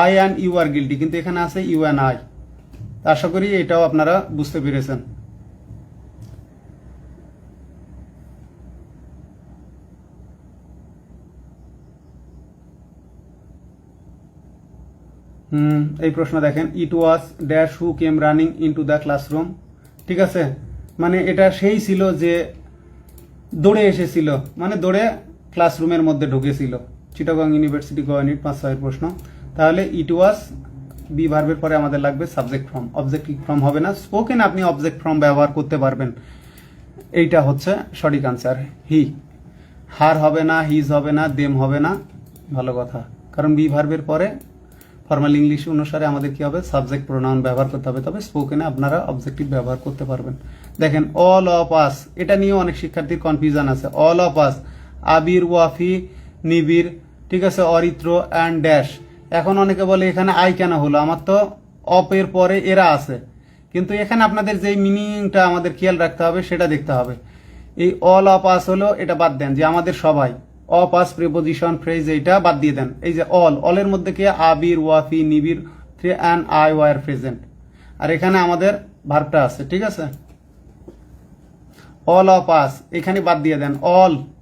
I and you are guilty, কিন্তু এখানে আছে ইউ অ্যান্ড আই। আশা করি এটাও আপনারা বুঝতে পেরেছেন। এই প্রশ্ন দেখেন, it was dash who came running into the classroom, ঠিক আছে, মানে এটা সেই ছিল যে দৌড়ে এসেছিল, মানে দৌড়ে ক্লাসরুমের মধ্যে ঢুকেছিল। চিটাগং ইউনিভার্সিটি গ ইউনিট 5-6 প্রশ্ন। তাহলে ইট ওয়াজ বি ভার্বের পরে আমাদের লাগবে সাবজেক্ট ফর্ম, অবজেক্টিভ ফর্ম হবে না। স্পোকেন আপনি অবজেক্ট ফর্ম ব্যবহার করতে পারবেন, এইটা হচ্ছে সঠিক আনসার। হি, হার হবে না, হিজ হবে না, দেম হবে না, ভালো কথা, কারণ বি ভার্বের পরে ফর্মাল ইংলিশ অনুসারে আমাদের কি হবে, সাবজেক্ট প্রোনাউন ব্যবহার করতে হবে, তবে স্পোকেনে আপনারা অবজেক্টিভ ব্যবহার করতে পারবেন। দেখেন অল অফ আস, এটা নিয়েও অনেক শিক্ষার্থীর কনফিউশন আছে। অল অফ আস, আবির, ওয়াফি, নিবির, ঠিক আছে, অরিত্র অ্যান্ড ড্যাশ। এখন অনেকে বলে এখানে আই কেন হলো, আমার তো অফ এর পরে এরা আছে, কিন্তু এখানে আপনাদের যে মিনিংটা আমাদের খেয়াল রাখতে হবে সেটা দেখতে হবে। এই অল অফ আস হলো, এটা বাদ দেন যে আমাদের সবাই, অফ আস প্রিপোজিশন ফ্রেজ এইটা বাদ দিয়ে দেন। এই যে অলের মধ্যে কি Abir, Wafi, Nibir and I were present, আর এখানে আমাদের ভার্বটা আছে, ঠিক আছে। অল অফ আস এখানে বাদ দিয়ে দেন।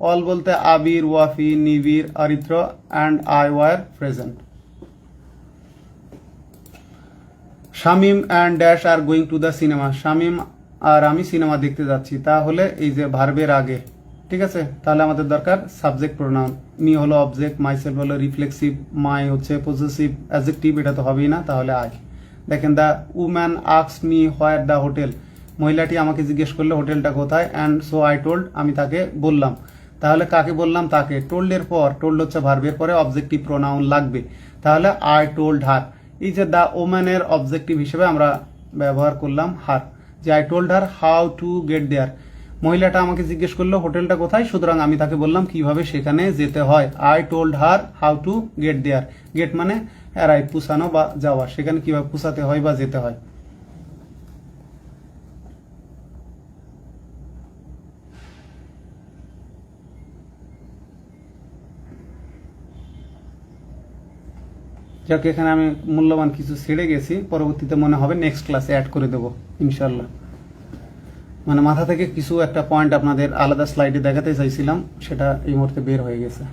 অল বলতে Abir, Wafi, Nibir, Aritra and I were present. Shamim and dash are going to the cinema, Shamim আর আমি সিনেমা দেখতে যাচ্ছি, তাহলে এই যে ভার্বের আগে, ঠিক আছে, তাহলে আমাদের দরকার সাবজেক্ট প্রোনাউন। মি হলো অবজেক্ট, মাইসেলফ হলো রিফ্লেক্সিভ, মাই হচ্ছে পজেসিভ, অ্যাডজেক্টিভ এটা তো হবেই না, তাহলে আই। দেখেন the woman asked me where the hotel, মহিলাটি আমাকে জিজ্ঞেস করলো হোটেলটা কোথায়, অ্যান্ড সো আই টোল্ড, আমি তাকে বললাম। তাহলে কাকে বললাম, তাকে। টোল্ডের পর, টোল্ড হচ্ছে ভার্বের পরে অবজেক্টিভ প্রোনাউন লাগবে, তাহলে আই টোল্ড হার। এই যে দ্য ওম্যানের অবজেক্টিভ হিসেবে আমরা ব্যবহার করলাম হার, যে I told her how to get there, মহিলাটা আমাকে জিজ্ঞেস করলো হোটেলটা কোথায়, সুতরাং আমি তাকে বললাম কিভাবে সেখানে যেতে হয়। I told her how to get there. Get মানে অ্যারাইভ, পুষানো বা যাওয়া, সেখানে কিভাবে পুষাতে হয় বা যেতে হয়। যাক, এখানে আমি মূল্যবান কিছু ছেড়ে গেছি, পরবর্তীতে মনে হবে নেক্সট ক্লাসে অ্যাড করে দেবো ইনশাল্লাহ। মানে মাথা থেকে কিছু একটা পয়েন্ট আপনাদের আলাদা স্লাইডে দেখাতে চাইছিলাম, সেটা এই মুহূর্তে বের হয়ে গেছে।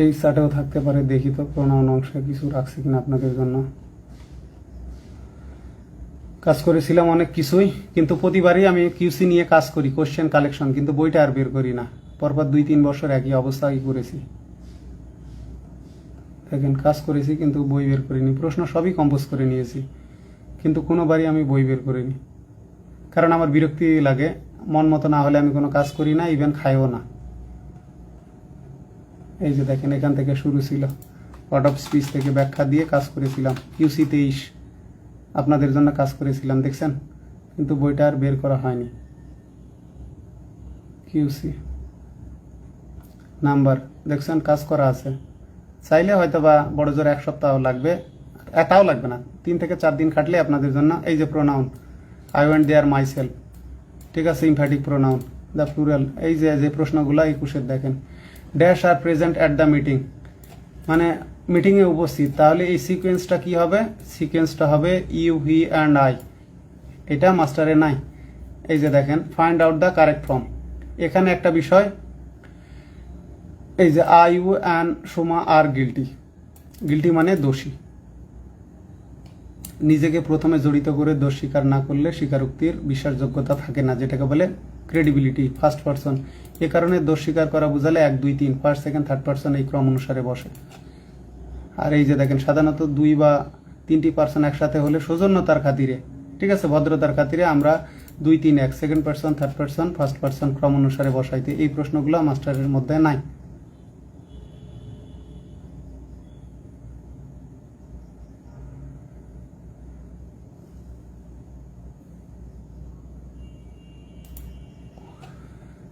এই চার্টেও থাকতে পারে, দেখি তো প্রোনাউন অংশে কিছু রাখছি কিনা আপনাদের জন্য। কাজ করেছিলাম অনেক কিছুই, কিন্তু প্রতিবারই আমি কিউসি নিয়ে কাজ করি, কোশ্চেন কালেকশন, কিন্তু বইটা আর বের করি না। পরপর 2-3 বছর একই অবস্থায় করেছি। দেখেন কাজ করেছি কিন্তু বই বের করিনি, প্রশ্ন সবই কম্পোজ করে নিয়েছি, কিন্তু কোনোবারই আমি বই বের করিনি, কারণ আমার বিরক্তি লাগে। মন মতো না হলে আমি কোনো কাজ করি না, ইভেন খাইও না। এই যে দেখেন এখান থেকে শুরু ছিল, পার্ট অফ স্পিচ থেকে ব্যাখ্যা দিয়ে কাজ করেছিলাম। কিউসি 23 আপনাদের জন্য কাজ করেছিলাম, দেখছেন, কিন্তু বইটা আর বের করা হয়নি। কিউসি নাম্বার দেখছেন, কাজ করা আছে। চাইলে হয়তো বা বড় জোর 1 সপ্তাহ লাগবে, এটাও লাগবে না, 3 থেকে 4 দিন খাটলে আপনাদের জন্য। এই যে pronoun, I went there myself, ঠিক আছে, ইমফ্যাটিক প্রোনাউন, দ্য প্লুরাল। এই যে প্রশ্নগুলো 21 দেখেন, dash are present at the meeting, মানে মিটিংয়ে উপস্থিত, তাহলে এই সিকোয়েন্সটা কি হবে, সিকোয়েন্সটা হবে ইউ, হি অ্যান্ড আই, এটা মাস্টারে নাই। এই যে দেখেন find out the correct form, এখানে একটা বিষয়, এই যে I, you and Soma are guilty, guilty মানে দোষী। নিজেকে প্রথমে জড়িত করে দোষ স্বীকার না করলে স্বীকারোক্তির বিশ্বাসযোগ্যতা থাকে না, যেটাকে বলে ক্রেডিবিলিটি, ফার্স্ট পারসন। এ কারণে দোষ স্বীকার করা বোঝালে 1, 2, 3 ফার্স্ট, সেকেন্ড, থার্ড পারসন এই ক্রম অনুসারে বসে। আর এই যে দেখেন সাধারণত 2 বা 3টি পারসন একসাথে হলে সৌজন্যতার খাতিরে, ঠিক আছে, ভদ্রতার খাতিরে আমরা 2, 3, 1 second person, third person, first person ক্রম অনুসারে বসাইতে। এই প্রশ্নগুলো মাস্টারের মধ্যে নাই।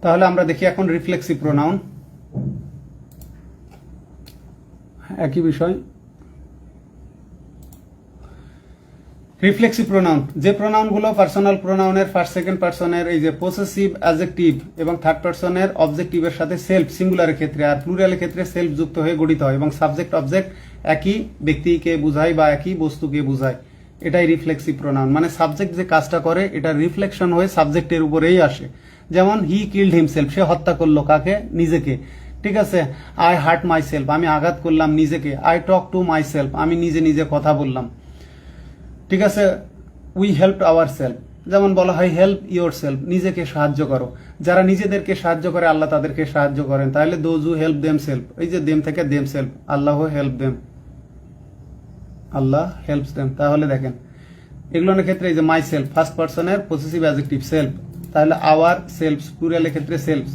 তাহলে আমরা দেখি এখন রিফ্লেক্সিভ প্রোনাউন, একই বিষয়। রিফ্লেক্সিভ প্রোনাউন, যে প্রোনাউনগুলো পার্সোনাল প্রোনাউনের ফার্স্ট, সেকেন্ড পার্সনের এই যে পসেসিভ, অ্যাডজেক্টিভ এবং থার্ড পার্সনের অবজেক্টিভের সাথে সেলফ, সিঙ্গুলারের ক্ষেত্রে আর প্লুরালের ক্ষেত্রে সেলফ যুক্ত হয়ে গঠিত হয়, এবং সাবজেক্ট অবজেক্ট একই ব্যক্তিকে বোঝায় বা একই বস্তুকে বোঝায়, এটাই রিফ্লেক্সিভ প্রোনাউন। মানে সাবজেক্ট যে কাজটা করে এটা রিফ্লেকশন হয়ে সাবজেক্টের উপরেই আসে। যেমন হি কিল্ড হিমসেলফ, সে হত্যা করলো কাকে, নিজেকে, ঠিক আছে, আই হার্ট মাই সেলফ, আমি আঘাত করলাম নিজেকে। I talk to my self, আমি নিজে নিজে কথা বললাম। ঠিক আছে, উই হেল্প আওয়ার সেলফ, যেমন বলা হয় হেল্প ইয়োর সেলফ, নিজেকে সাহায্য করো। যারা নিজেদেরকে সাহায্য করে আল্লাহ তাদেরকে সাহায্য করেন। তাহলে those who help them self, এই যে দেম থেকে দেম সেলফ, আল্লাহ হেল্প দেম, আল্লাহ হেল্পস দেম। তাহলে দেখেন এগুলোর ক্ষেত্রে এই যে মাই সেলফ ফার্স্ট পার্সনের পসেসিভ অ্যাডজেক্টিভ সেলফ, তাহলে আওয়ার সেলফস প্লুরালের ক্ষেত্রে সেলফস,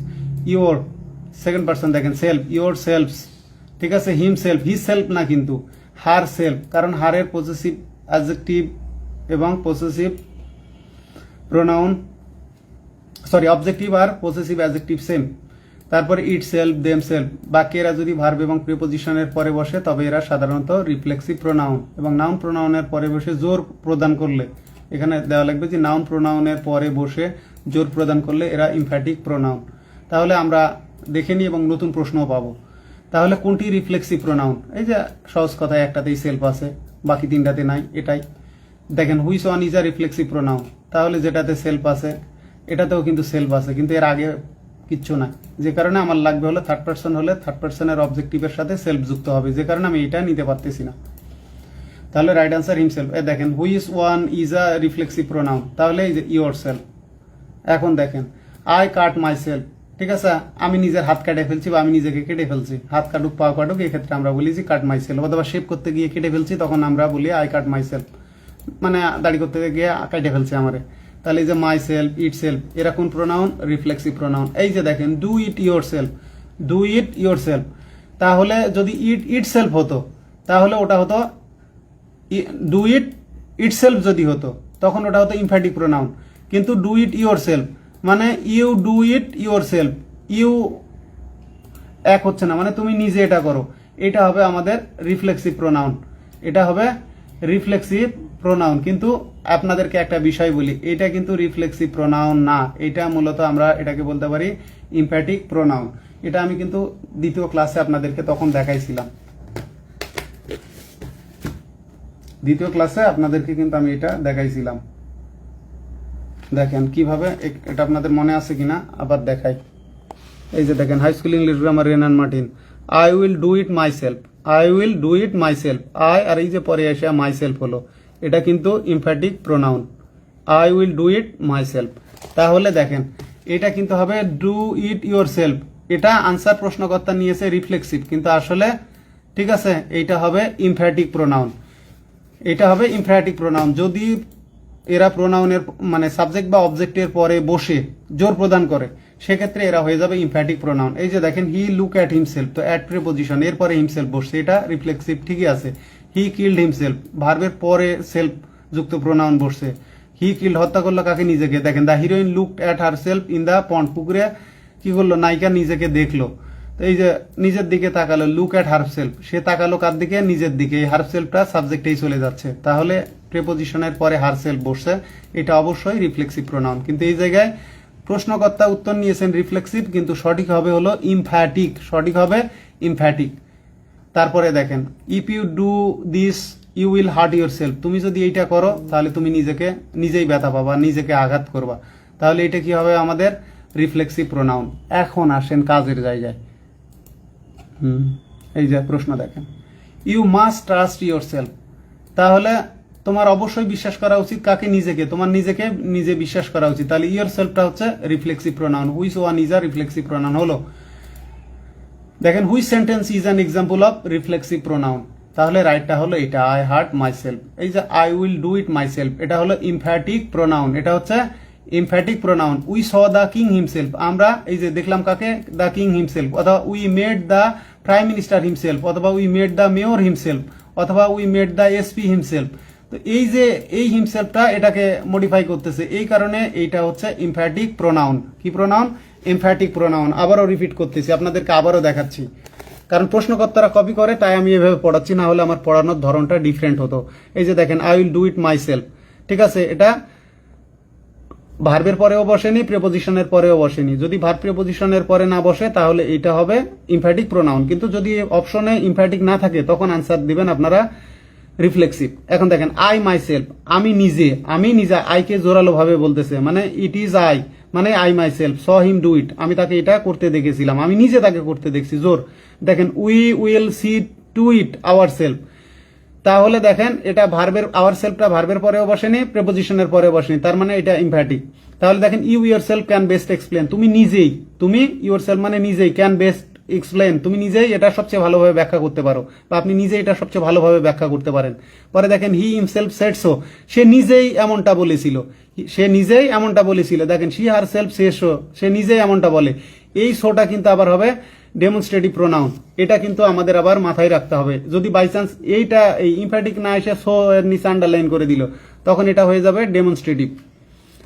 ইয়োর সেকেন্ড পার্সন দেখেন সেলফ, ইয়োর সেলফস। ঠিক আছে, হিম সেলফ, হিজ সেলফ না কিন্তু হার সেলফ, কারণ হারের পসেসিভ অ্যাডজেক্টিভ এবং পসেসিভ প্রোনাউন অবজেক্টিভ আর পসেসিভ অ্যাডজেক্টিভ সেম। তারপরে ইট সেলফ, দেম সেলফ, বাকি এরা যদি ভার্ব এবং প্রিপোজিশনের পরে বসে তবে এরা সাধারণত রিফ্লেক্সিভ প্রোনাউন, এবং নাউন প্রোনাউনের পরে বসে জোর প্রদান করলে, এখানে দেওয়া লাগবে যে নাউন প্রোনাউনের পরে বসে জোর প্রদান করলে এরা ইমফ্যাটিক প্রোনাউন। তাহলে আমরা দেখে নিই এবং নতুন প্রশ্নও পাবো। তাহলে কোনটি রিফ্লেক্সিভ প্রোনাউন? এই যে সহজ কথায় একটাতেই সেলফ আছে, বাকি তিনটাতে নাই, এটাই দেখেন। Which one is a reflexive pronoun, তাহলে যেটাতে সেলফ আছে এটাতেও কিন্তু সেলফ আছে, কিন্তু এর আগে কিচ্ছু নাই, যে কারণে আমার লাগবে হলো থার্ড পার্সন, হলে থার্ড পার্সনের অবজেক্টিভের সাথে সেলফ যুক্ত হবে, যে কারণে আমি এটা নিতে পারতেছি না। তাহলে রাইট আনসার হিমসেলফ। দেখেন which one is a reflexive pronoun, তাহলে এই যে ইয়োর সেলফ। এখন দেখেন আই কাট মাই সেলফ, ঠিক আছে, আমি নিজের হাত কেটে ফেলছি বা আমি নিজেকে কেটে ফেলছি, হাত কাটুক পা কাটুক, এক্ষেত্রে আমরা বলি যে কাট মাই সেলফ। অথবা শেভ করতে গিয়ে কেটে ফেলছি, তখন আমরা বলি আই কাট মাই সেলফ, মানে দাড়ি করতে গিয়ে কেটে ফেলছে আমারে। তাহলে এই যে মাই সেলফ, ইট সেলফ, এরা কোন প্রোনাউন? Reflexive pronoun. এই যে দেখেন do it yourself, do it yourself, তাহলে যদি ইট সেলফ হতো তাহলে ওটা হতো ডু ইট ইট সেলফ, যদি হতো তখন ওটা হতো ইমফ্যাটিক প্রোনাউন। কিন্তু ডু ইট ইয়োর সেলফ মানে you do it yourself, you এক হচ্ছে না, মানে তুমি নিজে এটা করো, এটা হবে আমাদের রিফ্লেক্সিভ প্রোনাউন, এটা হবে রিফ্লেক্সিভ প্রোনাউন। কিন্তু আপনাদেরকে একটা বিষয় বলি, এটা কিন্তু রিফ্লেক্সিভ প্রোনাউন না, এটা মূলত আমরা এটাকে বলতে পারি ইমফ্যাটিক প্রোনাউন। এটা আমি কিন্তু দ্বিতীয় ক্লাসে আপনাদেরকে তখন দেখাইছিলাম, দ্বিতীয় ক্লাসে আপনাদেরকে কিন্তু আমি এটা দেখাইছিলাম। দেখেন কিভাবে, এটা আপনাদের মনে আছে কিনা আবার দেখাই। এই যে দেখেন high school English grammar Wren and Martin, I will do it myself, I will do it myself, I আর এই যে পরে এসে মাই সেলফ হলো, এটা কিন্তু emphatic pronoun, I will do it myself. তাহলে দেখেন এটা কিন্তু হবে ডু ইট ইয়োর সেলফ, এটা আনসার প্রশ্নকর্তা নিয়েছে রিফ্লেক্সিভ, কিন্তু আসলে ঠিক আছে এইটা হবে ইমফ্যাটিক প্রোনাউন, এটা হবে ইমফ্যাটিক প্রোনাউন। যদি এরা প্রোনাউনের মানে সাবজেক্ট বা অবজেক্টের পরে বসে জোর প্রদান করে, সেক্ষেত্রে এরা হয়ে যাবে ইমফ্যাটিক প্রোনাউন। এই যে দেখেন হি লুক অ্যাট হিমসেলফ, তো অ্যাট প্রিপোজিশন, এরপরে হিমসেলফ বসছে, এটা রিফ্লেক্সিভ, ঠিকই আছে। হি কিল্ড হিমসেলফ, ভার্বের পরে সেলফ যুক্ত প্রোনাউন বসছে। হি কিল্ড, হত্যা করলো কাকে? নিজেকে। দেখেন the heroine looked at her self in the pond, পুকুরে কি করলো? নায়িকা নিজেকে দেখলো, তো এই যে নিজের দিকে তাকালো, লুক অ্যাট হার সেলফ, সে তাকালো কার দিকে? নিজের দিকে। এই হার সেলফটা সাবজেক্টেই চলে যাচ্ছে, তাহলে প্রিপোজিশনের পরে হার সেলফ বসছে, এটা অবশ্যই রিফ্লেক্সিভ প্রোনাউন। কিন্তু এই জায়গায় প্রশ্নকর্তা উত্তর নিয়েছেন রিফ্লেক্সিভ, কিন্তু সঠিক হবে হলো ইমফ্যাটিক, সঠিক হবে ইমফ্যাটিক। তারপরে দেখেন if you do this you will hurt yourself, তুমি যদি এইটা করো তাহলে তুমি নিজেকে নিজেই ব্যথা পাবা, নিজেকে আঘাত করবা, তাহলে এটা কি হবে? আমাদের রিফ্লেক্সিভ প্রোনাউন। এখন আসেন কাজের জায়গায়। এই যে প্রশ্ন দেখেন, you must trust yourself, তাহলে তোমার অবশ্যই বিশ্বাস করা উচিত কাকে? নিজেকে, তোমার নিজেকে নিজে বিশ্বাস করা উচিত। তাহলে ইয়োর সেলফটা হচ্ছে reflexive pronoun, which one is a reflexive pronoun হলো। দেখেন which sentence is an example of reflexive pronoun, তাহলে রাইটটা হলো এটা, আই হার্ট মাই সেলফ। এই যে I will do it myself, এটা হলো ইমফ্যাটিক প্রোনাউন, এটা হচ্ছে emphatic pronoun. We saw the king himself, আমরা এই যে দেখলাম কাকে? The king himself. অথবা we made the prime minister himself, অথবা we made the mayor himself, অথবা we made the SP himself. তো এই যে এই হিমসেলফটা এটাকে মডিফাই করতেছে, এই কারণে এইটা হচ্ছে ইমফ্যাটিক প্রোনাউন। কি প্রোনাউন? Emphatic pronoun. আবারও রিপিট করতেছি, আপনাদেরকে আবারও দেখাচ্ছি, কারণ প্রশ্নকর্তারা কপি করে, তাই আমি এভাবে পড়াচ্ছি, না হলে আমার পড়ানোর ধরনটা ডিফারেন্ট হতো। এই যে দেখেন I will do it myself, ঠিক আছে, এটা ভার্বের পরেও বসেনি, প্রিপোজিশনের পরেও বসেনি। যদি ভার্ব প্রিপোজিশনের পরে না বসে তাহলে এটা হবে ইমফ্যাটিক প্রোনাউন, কিন্তু যদি অপশনে ইমফ্যাটিক না থাকে তখন আনসার দিবেন আপনারা রিফ্লেক্সিভ। এখন দেখেন আই মাই সেলফ, আমি নিজে, আইকে জোরালো ভাবে বলতেছে, মানে ইট ইজ আই, মানে I my self saw him do it, আমি তাকে এটা করতে দেখেছিলাম, আমি নিজে তাকে করতে দেখছি। জোর দেখেন we will see to it ourself, তাহলে দেখেন এটা ভার্বের আওয়ার সেলফটা ভার্বের পরেও বসেনি, প্রেপোজিশনের পরেও বসেনি, তার মানে এটা ইমপ্যাটিক। তাহলে দেখেন you yourself can best explain, তুমি ইউর সেলফ মানে নিজেই, ক্যান বেস্ট এক্সপ্লেন তুমি নিজেই এটা সবচেয়ে ভালোভাবে ব্যাখ্যা করতে পারো, বা আপনি নিজেই এটা সবচেয়ে ভালোভাবে ব্যাখ্যা করতে পারেন। পরে দেখেন হি হিমসেলফ সেড সো, সে নিজেই এমনটা বলেছিল, দেখেন শি হার সেলফ সে নিজেই এমনটা বলে। এই সোটা কিন্তু আবার হবে ডেমনস্ট্রেটিভ প্রোনাউন, এটা কিন্তু আমাদের আবার মাথায় রাখতে হবে। যদি বাই চান্স এইটা এই ইমপ্যাটিক না এসে সো এর নিচে আন্ডারলাইন করে দিল, তখন এটা হয়ে যাবে ডেমনস্ট্রেটিভ।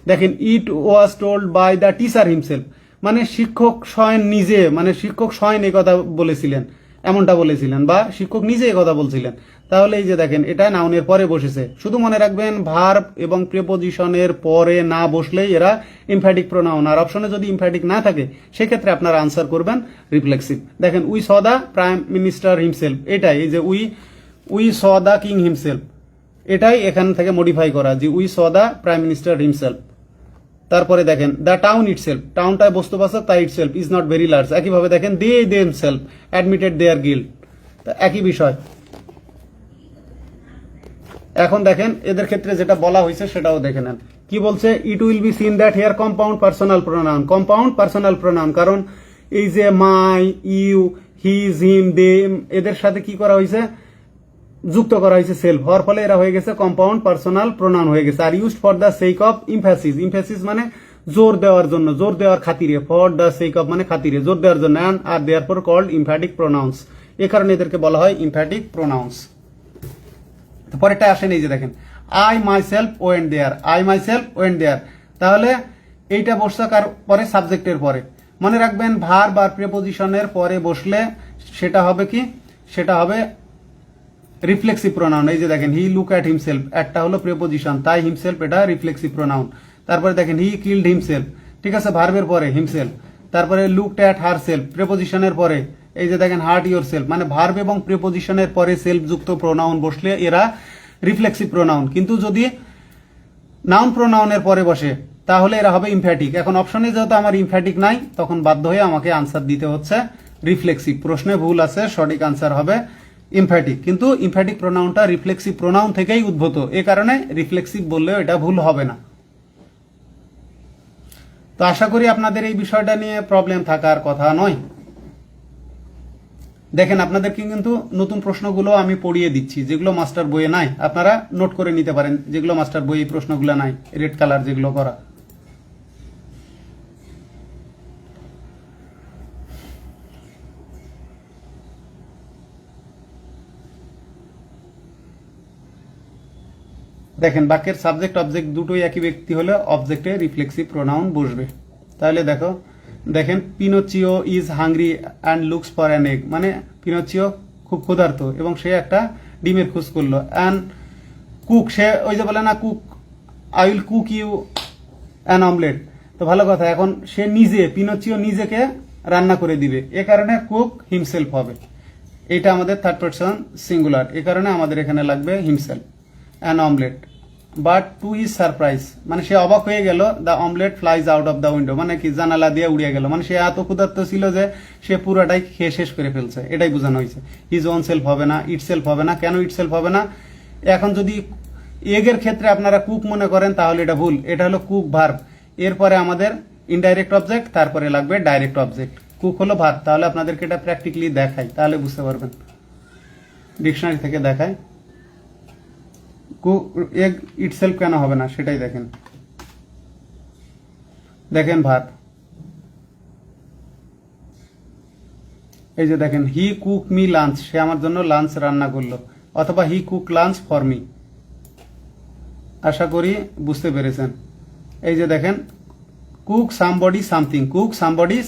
দেখেন it was told by the teacher himself, মানে শিক্ষক স্বয়ং এই কথা বলেছিলেন, এমনটা বলেছিলেন, বা শিক্ষক নিজে এই কথা বলছিলেন। তাহলে এই যে দেখেন এটা নাউনের পরে বসেছে। শুধু মনে রাখবেন ভার্ব এবং প্রিপোজিশনের পরে না বসলেই এরা ইমফ্যাটিক প্রোনাউন, আর অপশনে যদি ইমফ্যাটিক না থাকে সেক্ষেত্রে আপনারা আনসার করবেন রিফ্লেক্সিভ। দেখেন we saw the prime minister himself, এটাই এই যে we saw the king himself, এটাই এখান থেকে মডিফাই করা, যে we saw the prime minister himself. তারপরে দেখেন দ্য টাউন ইটসেলফ, টাউনটায় বস্তুবাচক, তাই itself is not very large. একইভাবে দেখেন they themselves admitted their guilt, একই বিষয়। এখন দেখেন এদের ক্ষেত্রে যেটা বলা হয়েছে সেটাও দেখে নেন কি বলছে। It will be seen that here compound personal pronoun, কারণ এই যে মাই, ইউ, হিজ, হিম, দেম, এদের সাথে কি করা হয়েছে, যুক্ত করা হয়েছে সেলফ, হওয়ার ফলে এরা হয়ে গেছে কম্পাউন্ড পার্সোনাল প্রোনাউন হয়ে গেছে। আর used for the sake of emphasis মানে জোর দেওয়ার জন্য, জোর দেওয়ার খাতিরে, ফর দ্য সেক অফ মানে খাতিরে, জোর দেওয়ার জন্য, and are therefore called emphatic pronouns, এ কারণে এদেরকে বলা হয় ইমফ্যাটিক প্রোনাউন্স। পরেরটা আসেন এই যে দেখেন I myself went there, তাহলে এইটা বসছে কার পরে, সাবজেক্টের পরে। মনে রাখবেন ভার্ব আর প্রিপোজিশনের পরে বসলে সেটা হবে কি, সেটা হবে রিফ্লেক্সিভ প্রোনাউন। এই যে দেখেন হি লুক অ্যাট হিমসেলফ, একটা হলো প্রিপোজিশন, তাই হিমসেলফ এটা রিফ্লেক্সিভ প্রোনাউন। তারপরে দেখেন হি কিল্ড হিমসেলফ, ঠিক আছে, ভার্বের পরে হিমসেলফ। তারপরে লুকড অ্যাট হার সেলফ, প্রিপোজিশনের পরে। এই যে দেখেন হার্ট ইউর সেলফ, মানে ভার্ব এবং প্রিপোজিশনের পরে সেলফ যুক্ত প্রোনাউন বসলে এরা রিফ্লেক্সিভ প্রোনাউন। কিন্তু যদি নাউন প্রোনাউনের পরে বসে তাহলে এরা হবে ইমফ্যাটিক। এখন অপশনে যেহেতু আমার ইমফ্যাটিক নাই, তখন বাধ্য হয়ে আমাকে আনসার দিতে হচ্ছে রিফ্লেক্সিভ। প্রশ্নে ভুল আছে, সঠিক আনসার হবে ইমফ্যাটিক। কিন্তু ইমফ্যাটিক প্রোনাউনটা রিফ্লেক্সিভ প্রোনাউন থেকেই উদ্ভূত, এ কারণে রিফ্লেক্সিভ বললেও এটা ভুল হবে না। তো আশা করি আপনাদের এই বিষয়টা নিয়ে প্রবলেম থাকার কথা নয়। দেখেন আপনাদেরকে কিন্তু নতুন প্রশ্নগুলো আমি পড়িয়ে দিচ্ছি, যেগুলো মাস্টার বইয়ে নাই, আপনারা নোট করে নিতে পারেন, যেগুলো মাস্টার বইয়ে প্রশ্নগুলো নাই, রেড কালার যেগুলো করা। দেখেন বাক্যের সাবজেক্ট অবজেক্ট দুটোই একই ব্যক্তি হলে অবজেক্টে রিফ্লেক্সিভ প্রোনাউন বসবে। তাহলে দেখেন Pinocchio is hungry and looks for an egg, মানে পিনোচিও খুব ক্ষুধার্ত এবং সে একটা ডিমের খোঁজ করলো। অ্যান্ড কুক, সে ওই যে বলে না cook, I will cook you an omelette. তো ভালো কথা, এখন সে পিনোচিও নিজেকে রান্না করে দিবে, এ কারণে কুক হিমসেলফ হবে। এটা আমাদের থার্ড পারসন সিঙ্গুলার, এ কারণে আমাদের এখানে লাগবে himself. An omelette, but to his surprise, মানে সে অবাক হয়ে গেল, the omelette flies out of the window, মানে কি জানালা দিয়ে উড়িয়ে গেল, মানে সে এত ক্ষুধার্ত ছিল যে সে পুরোটাই খেয়ে শেষ করে ফেলছে, এটাই বোঝানো হয়েছে। হিজ ওন সেলফ হবে না, ইট সেলফ হবে না। কেন ইট সেলফ হবে না? এখন যদি এগের ক্ষেত্রে আপনারা কুক মনে করেন তাহলে এটা ভুল, এটা হলো কুক ভার্ব, এরপরে আমাদের ইনডাইরেক্ট অবজেক্ট, তারপরে লাগবে ডাইরেক্ট অবজেক্ট। কুক হলো ভার্ব, তাহলে আপনাদেরকে এটা প্র্যাকটিক্যালি দেখাই, তাহলে বুঝতে পারবেন। ডিকশনারি থেকে দেখায় এগ ইটসেলফ কেন হবে না সেটাই দেখেন ভার্ব। এই যে দেখেন হি কুক মি লাঞ্চ, সে আমার জন্য লাঞ্চ রান্না করলো, অথবা হি কুক লাঞ্চ ফর মি। আশা করি বুঝতে পেরেছেন। এই যে দেখেন কুক সামবডি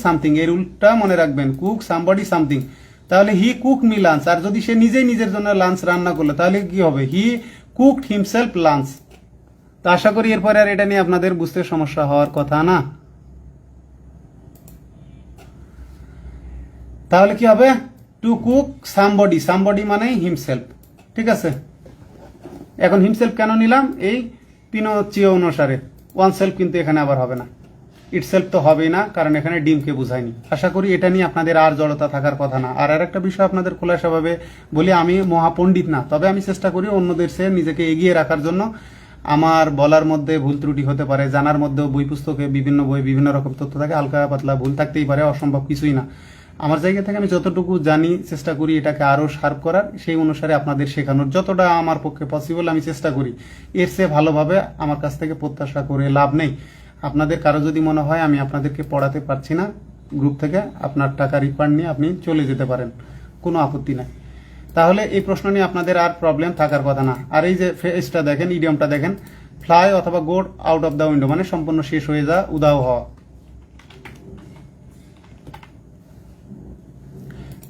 সামথিং, এর উল্টা মনে রাখবেন, কুক সামবডি সামথিং। তাহলে হি কুক মি লাঞ্চ, আর যদি সে নিজেই নিজের জন্য লাঞ্চ রান্না করলো তাহলে কি হবে? হি কুকড হিমসেলফ লাঞ্চ। তো আশা করি এরপরে আর এটা নিয়ে আপনাদের বুঝতে সমস্যা হওয়ার কথা না। তাহলে কি হবে? টু কুক সামবডি মানে হিমসেলফ, ঠিক আছে। এখন হিমসেলফ কেন নিলাম? এই পিনোচিও অনুসারে, ওয়ান সেলফ কিন্তু এখানে আবার হবে না। ইটসেলফ তো হবেই না, কারণ এখানে ডিমকে বুঝায়নি। আশা করি এটা নিয়ে আপনাদের আর জড়তা থাকার কথা না। আর একটা বিষয় আপনাদের খোলাসাভাবে বলি, আমি মহাপণ্ডিত না, তবে আমি চেষ্টা করি অন্যদের চেয়ে নিজেকে এগিয়ে রাখার জন্য। আমার বলার মধ্যে ভুল ত্রুটি হতে পারে, জানার মধ্যেও বই পুস্তকে বিভিন্ন বই বিভিন্ন রকম তথ্য থাকে, হালকা পাতলা ভুল থাকতেই পারে, অসম্ভব কিছুই না। আমার জায়গা থেকে আমি যতটুকু জানি চেষ্টা করি এটাকে আরও শার্প করার, সেই অনুসারে আপনাদের শেখানোর যতটা আমার পক্ষে পসিবল আমি চেষ্টা করি। এর চেয়ে ভালোভাবে আমার কাছ থেকে প্রত্যাশা করে লাভ নেই। আপনাদের কারো যদি মনে হয় আমি আপনাদেরকে পড়াতে পারছি না, গ্রুপ থেকে আপনার টাকা রিফান্ড নিয়ে আপনি চলে যেতে পারেন, কোনো আপত্তি নাই। তাহলে এই প্রশ্ন নিয়ে আপনাদের আর প্রবলেম থাকার কথা না। আর এই যে ফ্রেজটা দেখেন, ইডিয়মটা দেখেন, ফ্লাই অথবা go out of the window, মানে সম্পূর্ণ শেষ হয়ে যা, উদাও হওয়া।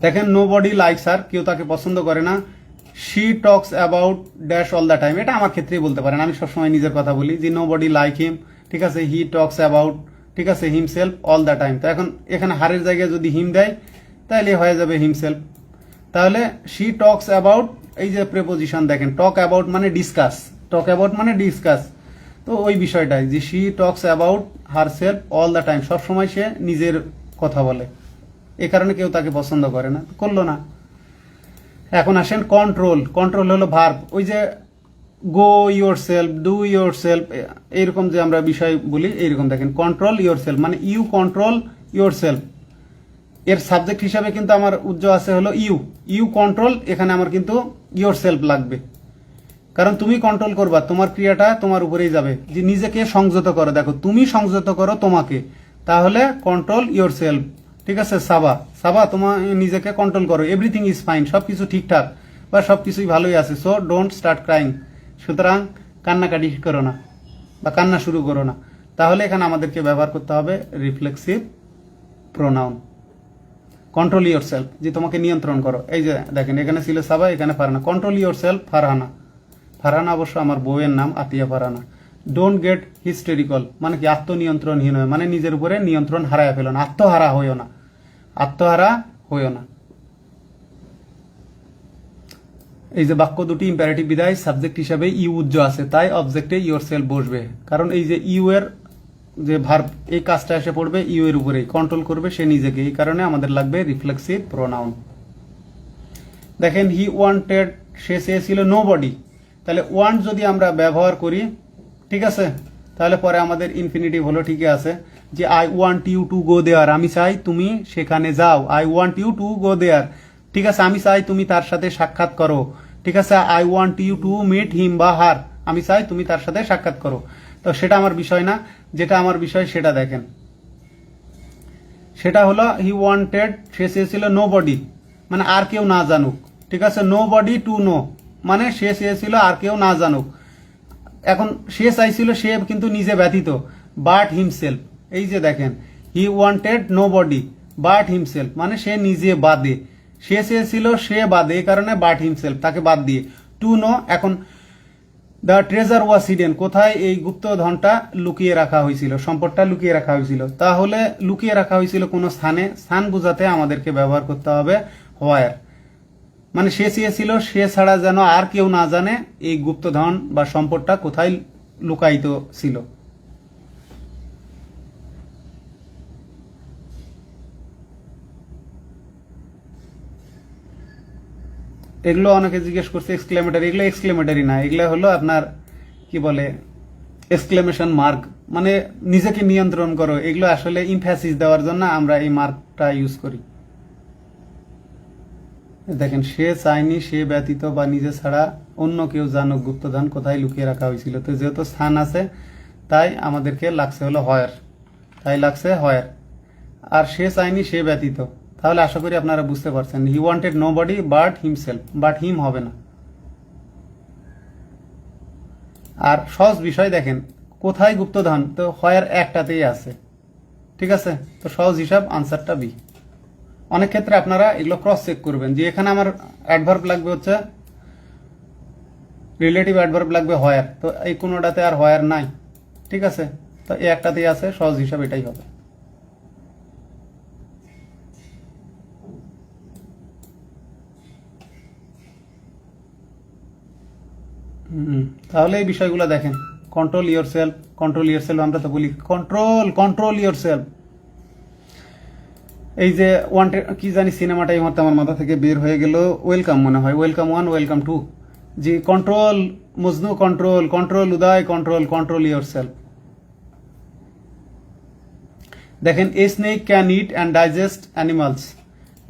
দেখেন নো বডি লাইকস হার, কেউ তাকে পছন্দ করে না। She talks about dash all the time, এটা আমার ক্ষেত্রেই বলতে পারেন, আমি সবসময় নিজের কথা বলি যে নো বডি লাইক হিম, ঠিক আছে। হি টক্স অ্যাবাউট, ঠিক আছে, হিমসেলফ অল দ্য টাইম। তো এখন এখানে হারের জায়গায় যদি হিম দেয় তাহলে হয়ে যাবে হিমসেলফ। তাহলে শি টক্স অ্যাবাউট, এই যে প্রেপোজিশন দেখেন, টক অ্যাবাউট মানে ডিসকাস, টক অ্যাবাউট মানে ডিসকাস। তো ওই বিষয়টাই যে she talks about her self all the time, সবসময় সে নিজের কথা বলে, এ কারণে কেউ তাকে পছন্দ করে না, করলো না। এখন আসেন কন্ট্রোল। কন্ট্রোল হলো ভার্ব, ওই যে go yourself, do yourself, এইরকম যে আমরা বিষয় বলি এইরকম। দেখেন কন্ট্রোল ইয়োর সেলফ মানে ইউ কন্ট্রোল ইয়োর সেলফ। এর সাবজেক্ট হিসাবে কিন্তু আমার উজ্জ্ব আছে হলো ইউ, ইউ কন্ট্রোল, এখানে আমার কিন্তু ইয়োর সেলফ লাগবে, কারণ তুমি কন্ট্রোল করবা, তোমার ক্রিয়াটা তোমার উপরেই যাবে, যে নিজেকে সংযত করো। দেখো তুমি সংযত করো তোমাকে, তাহলে কন্ট্রোল ইয়োর সেলফ, ঠিক আছে। সাবা, সাবা তোমার নিজেকে কন্ট্রোল করো, এভরিথিং ইজ ফাইন, সবকিছু ঠিকঠাক বা সবকিছুই ভালোই আছে, সো ডোন্ট স্টার্ট ক্রাইং, সুতরাং কান্নাকাটি করো না বা কান্না শুরু করো না। তাহলে এখানে আমাদেরকে ব্যবহার করতে হবে reflexive pronoun, control your self, যে তোমাকে নিয়ন্ত্রণ করো। এই যে দেখেন এখানে ছিল সাবা, এখানে Farhana, control your self Farhana. Farhana অবশ্য আমার বউয়ের নাম, আতিয়া ফারহানা। ডোন্ট গেট হিস্টেরিকল মানে কি আত্মনিয়ন্ত্রণহীন হয়, মানে নিজের উপরে নিয়ন্ত্রণ হারায় ফেলো না, আত্মহারা হইও না, আত্মহারা হইও না। এই যে বাক্য দুটি ইম্পারেটিভ বিধায় সাবজেক্ট হিসাবে ইউ উজ্জ্ব আছে, তাই অবজেক্টে ইয়োর সেলফ বসবে, কারণ এই যে ইউ এর যে ভার্ব, এই কাজটা এসে পড়বে ইউ এর উপরেই, কন্ট্রোল করবে সে নিজেকে, এই কারণে আমাদের লাগবে রিফ্লেক্সিভ প্রোনাউন। দেখেন হি ওয়ান্টেড, সে চেয়েছিল নো বডি, তাহলে ওয়ান্ট যদি আমরা ব্যবহার করি, ঠিক আছে, তাহলে পরে আমাদের ইনফিনিটিভ হলো, ঠিকই আছে, যে I want you to go there, আমি চাই তুমি সেখানে যাও, I want you to go there, ঠিক আছে, আমি চাই তুমি তার সাথে সাক্ষাৎ করো, ঠিক আছে। I want you to meet him বা হার, আমি চাই তুমি তার সাথে সাক্ষাৎ করো। তো সেটা আমার বিষয় না, যেটা আমার বিষয় সেটা দেখেন, সেটা হলো হি ওয়ান্টেড, সে চেয়েছিল নো বডি মানে আর কেউ না জানুক, ঠিক আছে। নো বডি টু নো মানে সে চেয়েছিল আর কেউ না জানুক। এখন সে চাইছিল সে কিন্তু নিজে ব্যতীত, বাট হিমসেলফ, এই যে দেখেন he wanted nobody but himself মানে সে নিজে বাদে, সে চেয়েছিল সে বাদে, এই কারণে বাট হিমসেলফ, তাকে বাদ দিয়ে। টু নো, এখন দ্য ট্রেজার ওয়াজ হিডেন, কোথায় এই গুপ্ত ধনটা লুকিয়ে রাখা হয়েছিল, সম্পদটা লুকিয়ে রাখা হয়েছিল। তাহলে লুকিয়ে রাখা হয়েছিল কোন স্থানে, স্থান বোঝাতে আমাদেরকে ব্যবহার করতে হবে হোয়ার, মানে সে চেয়েছিল সে ছাড়া যেন আর কেউ না জানে এই গুপ্তধন বা সম্পদটা কোথায় লুকায়িত ছিল। এগুলো অনেকে জিজ্ঞেস করছে এক্সক্লেমেটারি, এগুলো এক্সক্লেমেটারি না, এগুলো হলো আপনার কি বলে এক্সক্লেমেশন মার্ক, মানে নিজেকে নিয়ন্ত্রণ করো, এগুলো আসলে ইমফ্যাসিস দেওয়ার জন্য আমরা এই মার্কটা ইউজ করি। দেখেন সে চায়নি সে ব্যতীত বা নিজে ছাড়া অন্য কেউ জানুক গুপ্তধন কোথায় লুকিয়ে রাখা হয়েছিল। তো যেহেতু স্থান আছে তাই আমাদেরকে লাগছে হলো হয়ার, তাই লাগছে হয়ার। আর সে চায়নি সে ব্যতীত, তাহলে আশা করি আপনারা বুঝতে পারছেন, he wanted nobody but himself, but him হবে না। আর সহজ বিষয় দেখেন কোথায় গুপ্তধন, তো হয়ার একটাতেই আছে, ঠিক আছে। তো সহজ হিসাব আনসারটা বি। অনেক ক্ষেত্রে আপনারা এগুলো ক্রস চেক করবেন, যে এখানে আমার অ্যাডভার্ব লাগবে হচ্ছে রিলেটিভ অ্যাডভার্ব লাগবে হয়ার, তো এই কোনোটাতে আর হয়ার নাই, ঠিক আছে। তো এই একটাতেই আছে, সহজ হিসাব এটাই হবে। তাহলে এই বিষয়গুলো দেখেন। কন্ট্রোল ইয়োর সেলফ আমরা তো বলি কন্ট্রোল ইয়োর সেলফ। এই যে ওয়ান্টেড কি জানি সিনেমাটা এই মুহূর্তে আমার মাথা থেকে বের হয়ে গেল, ওয়েলকাম মনে হয়, ওয়েলকাম 1 ওয়েলকাম 2, যে control Majnu, control Uday, control yourself. দেখেন a snake can eat and digest animals,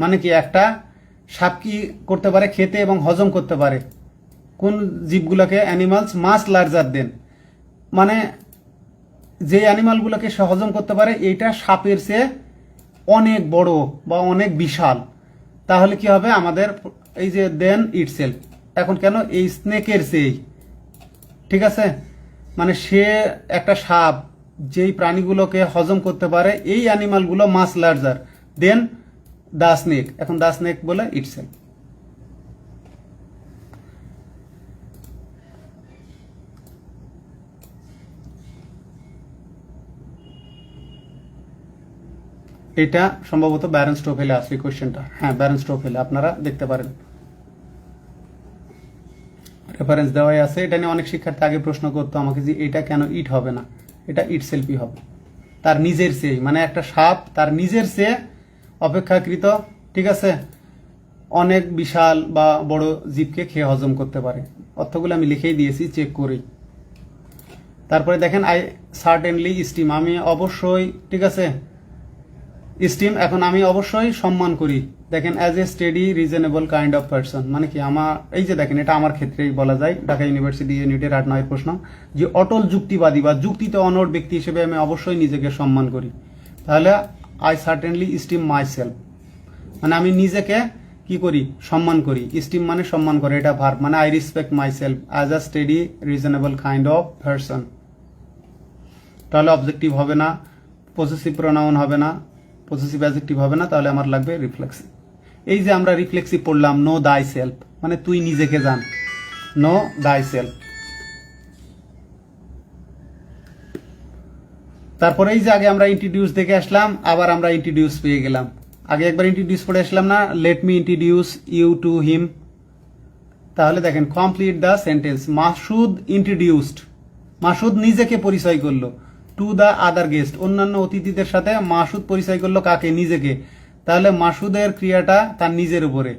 মানে কি একটা সাপ কি করতে পারে, খেতে এবং হজম করতে পারে কোন জীবগুলোকে, অ্যানিমালস মাস লার্জার দেন, মানে যে অ্যানিমালগুলোকে সে হজম করতে পারে এইটা সাপের চেয়ে অনেক বড় বা অনেক বিশাল। তাহলে কি হবে আমাদের এই যে দেন ইটসেলফ, এখন কেন এই স্নেকের চেয়ে, ঠিক আছে, মানে সে একটা সাপ যেই প্রাণীগুলোকে হজম করতে পারে এই অ্যানিমালগুলো মাস লার্জার দেন দা স্নেক, এখন দা স্নেক বলে ইটসেলফ। এটা সম্ভবত ব্যারন স্টোফেলে আসছে কোশ্চেনটা, হ্যাঁ ব্যারন স্টোফেলে, আপনারা দেখতে পারেন রেফারেন্স দেওয়াই আছে। এটা নিয়ে অনেক শিক্ষার্থী আগে প্রশ্ন করতো আমাকে যে এটা কেন ইট হবে না, এটা ইটসেলফই হবে, তার নিজের চেয়ে, মানে একটা সাপ তার নিজের চেয়ে অপেক্ষাকৃত, ঠিক আছে, অনেক বিশাল বা বড় জীবকে খেয়ে হজম করতে পারে। অর্থগুলো আমি লিখেই দিয়েছি, চেক করি। তারপরে দেখেন আই সার্টেনলি স্টিম, আমি অবশ্যই, ঠিক আছে, স্টিম, এখন আমি অবশ্যই সম্মান করি। দেখেন as a steady reasonable kind of person, মানে কি আমার এই যে দেখেন এটা আমার ক্ষেত্রেই বলা যায়, ঢাকা ইউনিভার্সিটি ইউনিটের 8-9 প্রশ্ন, যে অটল যুক্তিবাদী বা যুক্তিতে অনড় ব্যক্তি হিসেবে আমি অবশ্যই নিজেকে সম্মান করি। তাহলে I certainly steam my self, মানে আমি নিজেকে কি করি, সম্মান করি। স্টিম মানে সম্মান করে, এটা ভার্ব, মানে I respect my self as a steady reasonable kind of person. তাহলে অবজেক্টিভ হবে না, পসেসিভ প্রোনাউন হবে না, পসেসিভ অ্যাডজেক্টিভ হবে না, তাহলে আমার লাগবে রিফ্লেক্সিভ। এই যে আমরা রিফ্লেক্সিভ পড়লাম, নো দাই সেলফ, মানে তুই নিজেকে জান, নো দাই সেলফ। তারপরে এই যে আগে আমরা ইন্ট্রোডিউস দেখে আসলাম, আবার আমরা ইন্ট্রোডিউস পেয়ে গেলাম। আগে একবার ইন্ট্রোডিউস পড়ে আসলাম না, let me introduce you to him. তাহলে দেখেন complete the sentence, Masud introduced, Masud নিজেকে পরিচয় করলো, টু দ্য আদার গেস্ট, অন্যান্য অতিথিদের সাথে মাসুদ পরিচয় করলো কাকে, নিজেকে। তাহলে মাসুদের ক্রিয়াটা তার নিজের উপরে,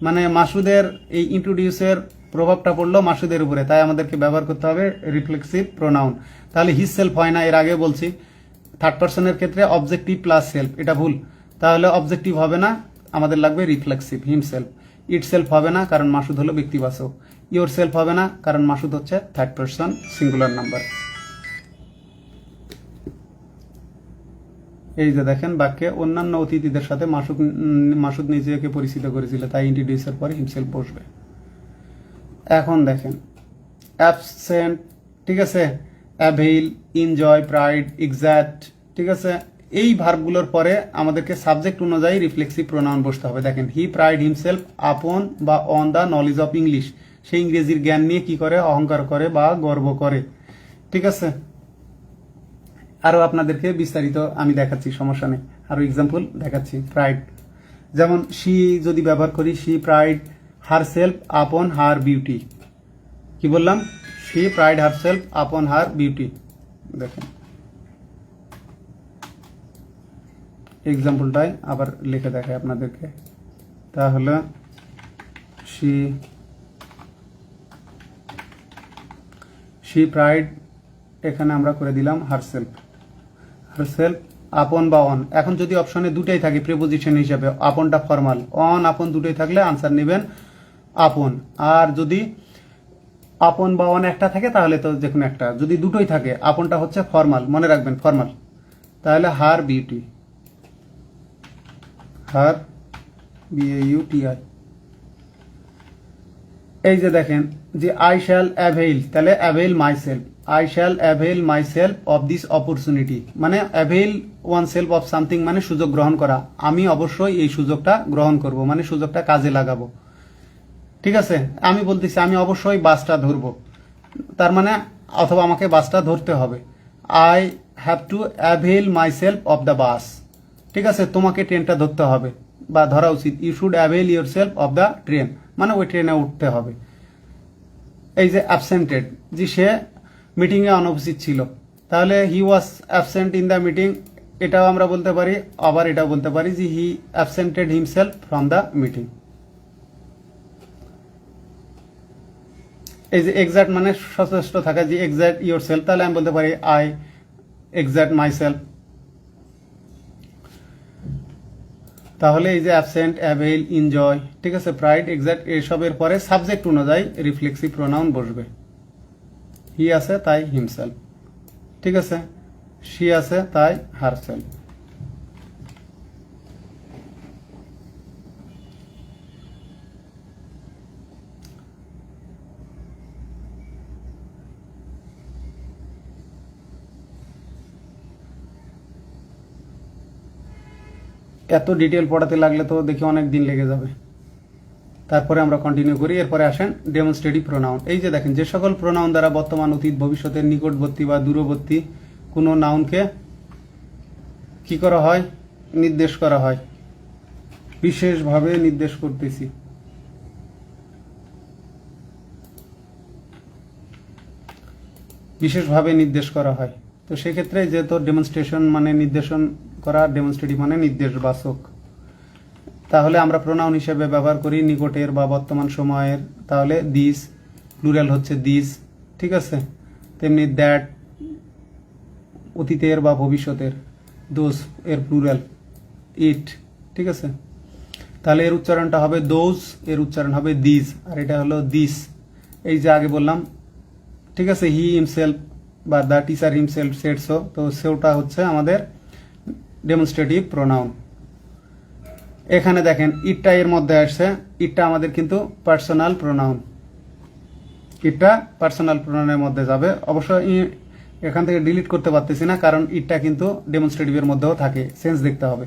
মানে মাসুদের এই ইন্ট্রোডিউসের প্রভাবটা পড়লো মাসুদের উপরে, তাই আমাদেরকে ব্যবহার করতে হবে রিফ্লেক্সিভ প্রোনাউন। তাহলে হিজ সেলফ হয় না, এর আগে বলছি থার্ড পার্সনের ক্ষেত্রে অবজেক্টিভ প্লাস সেলফ, এটা ভুল, তাহলে অবজেক্টিভ হবে না, আমাদের লাগবে রিফ্লেক্সিভ, হিমসেলফ। ইট সেলফ হবে না কারণ মাসুদ হলো ব্যক্তিবাচক, ইয়োর সেলফ হবে না কারণ মাসুদ হচ্ছে থার্ড পার্সন সিঙ্গুলার নাম্বার। এই যে দেখেন বাক্যে অন্যান্য অতিথিদের সাথে মাসুদ নিজেকে পরিচিত করেছিল, তাই ইন্ট্রোডিউসের পরে হিমসেলফ বসবে। এখন দেখেন অ্যাবসেন্ট, ঠিক আছে, অ্যাভেইল, এনজয়, প্রাইড, এক্সাক্ট, ঠিক আছে, এই ভার্বগুলোর পরে আমাদেরকে সাবজেক্ট অনুযায়ী রিফ্লেক্সিভ প্রোনাউন বসতে হবে। দেখেন হি প্রাইড হিমসেলফ আপন বা on the knowledge of English, সে ইংরেজির জ্ঞান নিয়ে কি করে, অহংকার করে বা গর্ব করে, ঠিক আছে। আরো আপনাদেরকে বিস্তারিত আমি দেখাচ্ছি, সমস্যা নেই, আরো এক্সাম্পল দেখাচ্ছি। প্রাইড, যেমন শি যদি ব্যবহার করি, শি প্রাইড হার সেলফ আপন হার বিউটি, কি বললাম, শি প্রাইড হার সেলফ আপন হার বিউটি। দেখেন এক্সাম্পলটাই আবার লিখে দেখায় আপনাদেরকে, তাহলে শি প্রাইড, এখানে আমরা করে দিলাম হারসেলফ আপন বা অন। এখন যদি অপশনে দুটাই থাকে প্রিপোজিশন হিসাবে, আপনটা ফর্মাল, অন আপন দুটোই থাকলে আনসার নেবেন আপন। আর যদি আপন বা অন একটা থাকে তাহলে তো যে কোনো একটা, যদি দুটোই থাকে আপনটা হচ্ছে ফর্মাল, মনে রাখবেন ফর্মাল, তাহলে হার বিউটি, হার বিউটিআই। এই যে দেখেন যে আই শ্যাল অ্যাভেইল, তাহলে avail myself, I shall avail myself of this opportunity, মানে avail oneself of something মানে সুযোগ গ্রহণ করা, আমি অবশ্যই এই সুযোগটা গ্রহণ করব, মানে সুযোগটা কাজে লাগাবো, ঠিক আছে। আমি বলতেছি আমি অবশ্যই বাসটা ধরবো, তার মানে অথবা আমাকে বাসটা ধরতে হবে, I have to avail myself of the bus, ঠিক আছে, তোমাকে ট্রেনটা ধরতে হবে বা ধরা উচিত, you should avail yourself of the train, মানে ওই ট্রেনে উঠতে হবে। এই যে অ্যাবসেন্টেড, যে সে মিটিংয়ে অনুপস্থিত ছিল, তাহলে he was absent in the meeting, এটাও আমরা বলতে পারি। আবার এটাও বলতে পারি যে he absented himself from the meeting. এই যে এক্সাক্ট মানে সচেষ্ট থাকা, যে এক্সাক্ট ইয়োর সেলফ, তাহলে আমি বলতে পারি আই এক্সাক্ট মাই সেলফ। তাহলে এই যে অ্যাবসেন্ট, অ্যাভেইল, এনজয়, ঠিক আছে, প্রাইড, এক্সাক্ট, এসবের পরে সাবজেক্ট অনুযায়ী রিফ্লেক্সিভ প্রোনাউন বসবে। হি আছে তাই হিমসেলফ, ঠিক আছে, শি আছে তাই হারসেলফ। এত ডিটেল পড়াতে লাগলে তো দেখি অনেক দিন লেগে যাবে। তারপরে আমরা কন্টিনিউ করি। এরপরে আসেন ডেমনস্ট্রেটিভ প্রোনাউন। এই যে দেখেন, যে সকল প্রোনাউন দ্বারা বর্তমান, অতীত, ভবিষ্যতের নিকটবর্তী বা দূরবর্তী কোনো নাউনকে কি করা হয়, নির্দেশ করা হয়, বিশেষভাবে নির্দেশ করতেছি। বিশেষভাবে নির্দেশ করা হয়। তো সেক্ষেত্রে যেহেতু ডেমনস্ট্রেশন মানে নির্দেশন করা, ডেমনস্ট্রেটিভ মানে নির্দেশবাচক, তাহলে আমরা প্রোনাউন হিসেবে ব্যবহার করি নিকটের বা বর্তমান সময়ের, তাহলে দিস, প্লুরাল হচ্ছে দিস, ঠিক আছে। তেমনি দ্যাট অতীতের বা ভবিষ্যতের, দোজ এর প্লুরাল, ইট, ঠিক আছে। তাহলে এর উচ্চারণটা হবে দোজ, এর উচ্চারণ হবে দিস, আর এটা হলো দিস। এই যে আগে বললাম, ঠিক আছে, হি হিমসেলফ বা the teacher himself shed so, তো সেটা হচ্ছে আমাদের ডেমনস্ট্রেটিভ প্রোনাউন। এখানে দেখেন ইটটা এর মধ্যে আসছে, ইটটা আমাদের কিন্তু পার্সোনাল প্রোনাউন, ইটটা পার্সোনাল প্রোনাউনের মধ্যে যাবে। অবশ্য এখান থেকে ডিলিট করতে পারতেছি না, কারণ ইটটা কিন্তু ডেমনস্ট্রেটিভের মধ্যেও থাকে, সেন্স দেখতে হবে।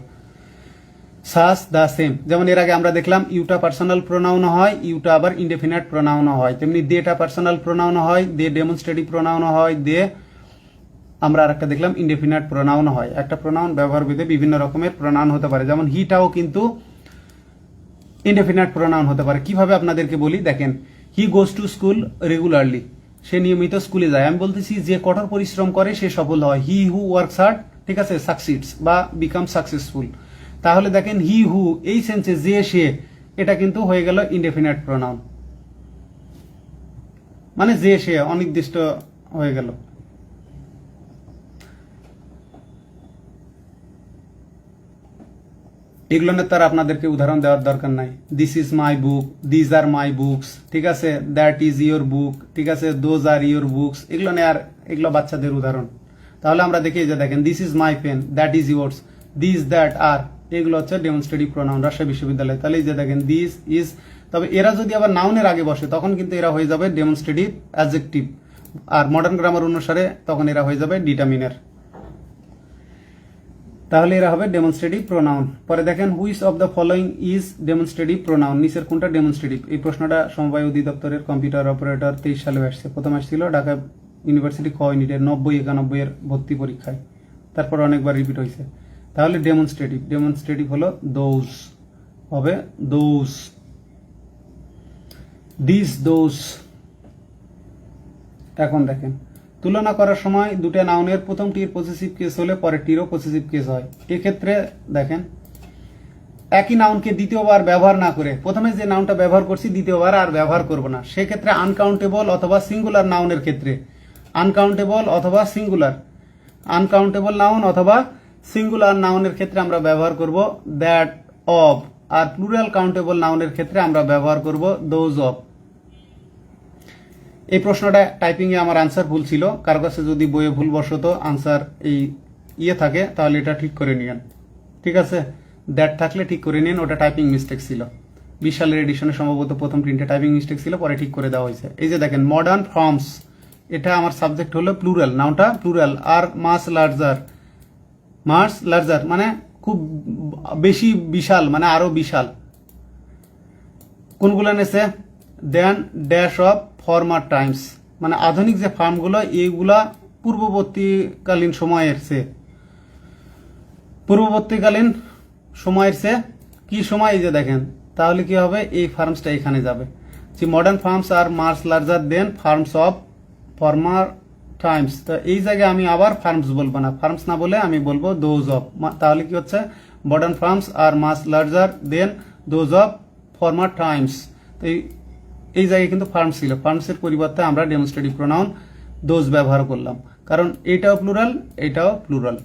সাস, দ্য, সেম, যেমন এর আগে আমরা দেখলাম ইউটা পার্সোনাল প্রোনাউন হয়, ইউটা আবার ইনডেফিনিট প্রোনাউন হয়, তেমনি দেটা পার্সোনাল প্রোনাউন হয়, দে ডেমনস্ট্রেটিভ প্রোনাউন হয়, দে আমরা আরেকটা দেখলাম ইনডেফিনিট প্রোনাউন হয়। একটা প্রোনাউন ব্যবহার ভেদে বিভিন্ন রকমের প্রোনাউন হতে পারে, যেমন হিটাও কিন্তু ইনডেফিনিট প্রোনাউন হতে পারে। কিভাবে আপনাদেরকে বলি, দেখেন, হি গোজ টু স্কুল রেগুলারলি, সে নিয়মিত স্কুলে যায়। আমি বলতেছি যে কঠোর পরিশ্রম করে সে সফল হয়, হি হু ওয়ার্কস হার্ড, ঠিক আছে, সাকসিডস বা বিকাম সাকসেসফুল। তাহলে দেখেন হি হু এই সেন্সে যে সে, এটা কিন্তু হয়ে গেল ইনডেফিনিট প্রোনাউন, মানে যে সে অনির্দিষ্ট হয়ে গেল। এগুলো তার আপনাদেরকে উদাহরণ দেওয়ার দরকার নাই। This is my book, these are my books, ঠিক আছে, দ্যাট ইজ ইয়োর বুক, ঠিক আছে, দোজ আর ইয়োর বুকস, এগুলো আর এগুলো বাচ্চাদের উদাহরণ। তাহলে আমরা দেখি যে দেখেন, this is my pen, that is yours, this, that, আর, এগুলো হচ্ছে ডেমনস্ট্রেটিভ প্রোনাউন রাজশাহী বিশ্ববিদ্যালয়। তাহলে এই যে দেখেন দিস ইজ, তবে এরা যদি আবার নাউনের আগে বসে তখন কিন্তু এরা হয়ে যাবে ডেমনস্ট্রেটিভ অ্যাডজেক্টিভ, আর মডার্ন গ্রামার অনুসারে তখন এরা হয়ে যাবে ডিটারমিনার। তাহলে এরা হবে ডেমনস্ট্রেটিভ প্রোনাউন। পরে দেখেন, which of the following is demonstrative pronoun, নিচের কোনটা ডেমনস্ট্রেটিভ। এই প্রশ্নটা সমবায় অধিদপ্তরের কম্পিউটার অপারেটর 23 সালে আসছে। প্রথম আসছিল ঢাকা ইউনিভার্সিটি ক ইউনিটের 90-91 এর ভর্তি পরীক্ষায়, তারপর অনেকবার রিপিট হয়েছে। তাহলে ডেমনস্ট্রেটিভ, ডেমনস্ট্রেটিভ হলো দোজ, হবে দোজ, দিস, দোজ। এখন দেখেন, তুলনা করার সময় দুটো নাউনের প্রথমটির পজিটিভ কেস হলে পরেরটিরও পজিটিভ কেস হয়। এক্ষেত্রে দেখেন, একই নাউনকে দ্বিতীয়বার ব্যবহার না করে প্রথমে যে নাউনটা ব্যবহার করছি দ্বিতীয়বার আর ব্যবহার করব না। সেক্ষেত্রে আনকাউন্টেবল অথবা সিঙ্গুলার নাউনের ক্ষেত্রে, আনকাউন্টেবল অথবা সিঙ্গুলার, আনকাউন্টেবল নাউন অথবা সিঙ্গুলার নাউনের ক্ষেত্রে আমরা ব্যবহার করব দ্যাট অফ, আর প্লুরাল কাউন্টেবল নাউনের ক্ষেত্রে আমরা ব্যবহার করব দোজ অফ। এই প্রশ্নটা টাইপিং এ আমার আনসার ভুল ছিল, কারো কাছে যদি বইয়ে ভুলবশত আনসার এই থাকে তাহলে এটা ঠিক করে নিন, ঠিক আছে। দ্যাট থাকলে ঠিক করে নিন, ওটা টাইপিং মিস্টেক ছিল। 20 সালের এডিশনে সম্ভবত প্রথম প্রিন্টে টাইপিং মিস্টেক ছিল, পরে ঠিক করে দেওয়া হয়েছে। এই যে দেখেন, মডার্ন ফর্মস, এটা আমার সাবজেক্ট হলো প্লুরাল, নাউনটা প্লুরাল, আর মাস লার্জার, মাস লার্জার মানে খুব বেশি, বিশাল মানে আরো বিশাল। কোনগুলো নেছে, দেন ড্যাশ অফ ফর্মার টাইমস, মানে আধুনিক যে ফার্মগুলো এইগুলা পূর্ববর্তীকালীন সময়ের চেয়ে, পূর্ববর্তীকালীন সময়ের চেয়ে কি সময়, এই যে দেখেন, তাহলে কি হবে, এই ফার্মসটা এখানে যাবে। যে modern farms are much larger than farms of former times, তো এই জায়গায় আমি আবার ফার্মস বলবো না, ফার্মস না বলে আমি বলবো দোজ অফ। তাহলে কি হচ্ছে, modern farms are much larger than those of former times. তো এই জায়গায় কিন্তু ফার্মস ছিল, ফার্মসের পরিবর্তে আমরা ডেমনস্ট্রেটিভ প্রোনাউন দোজ ব্যবহার করলাম, কারণ এইটাও প্লুরাল এইটাও প্লুরাল।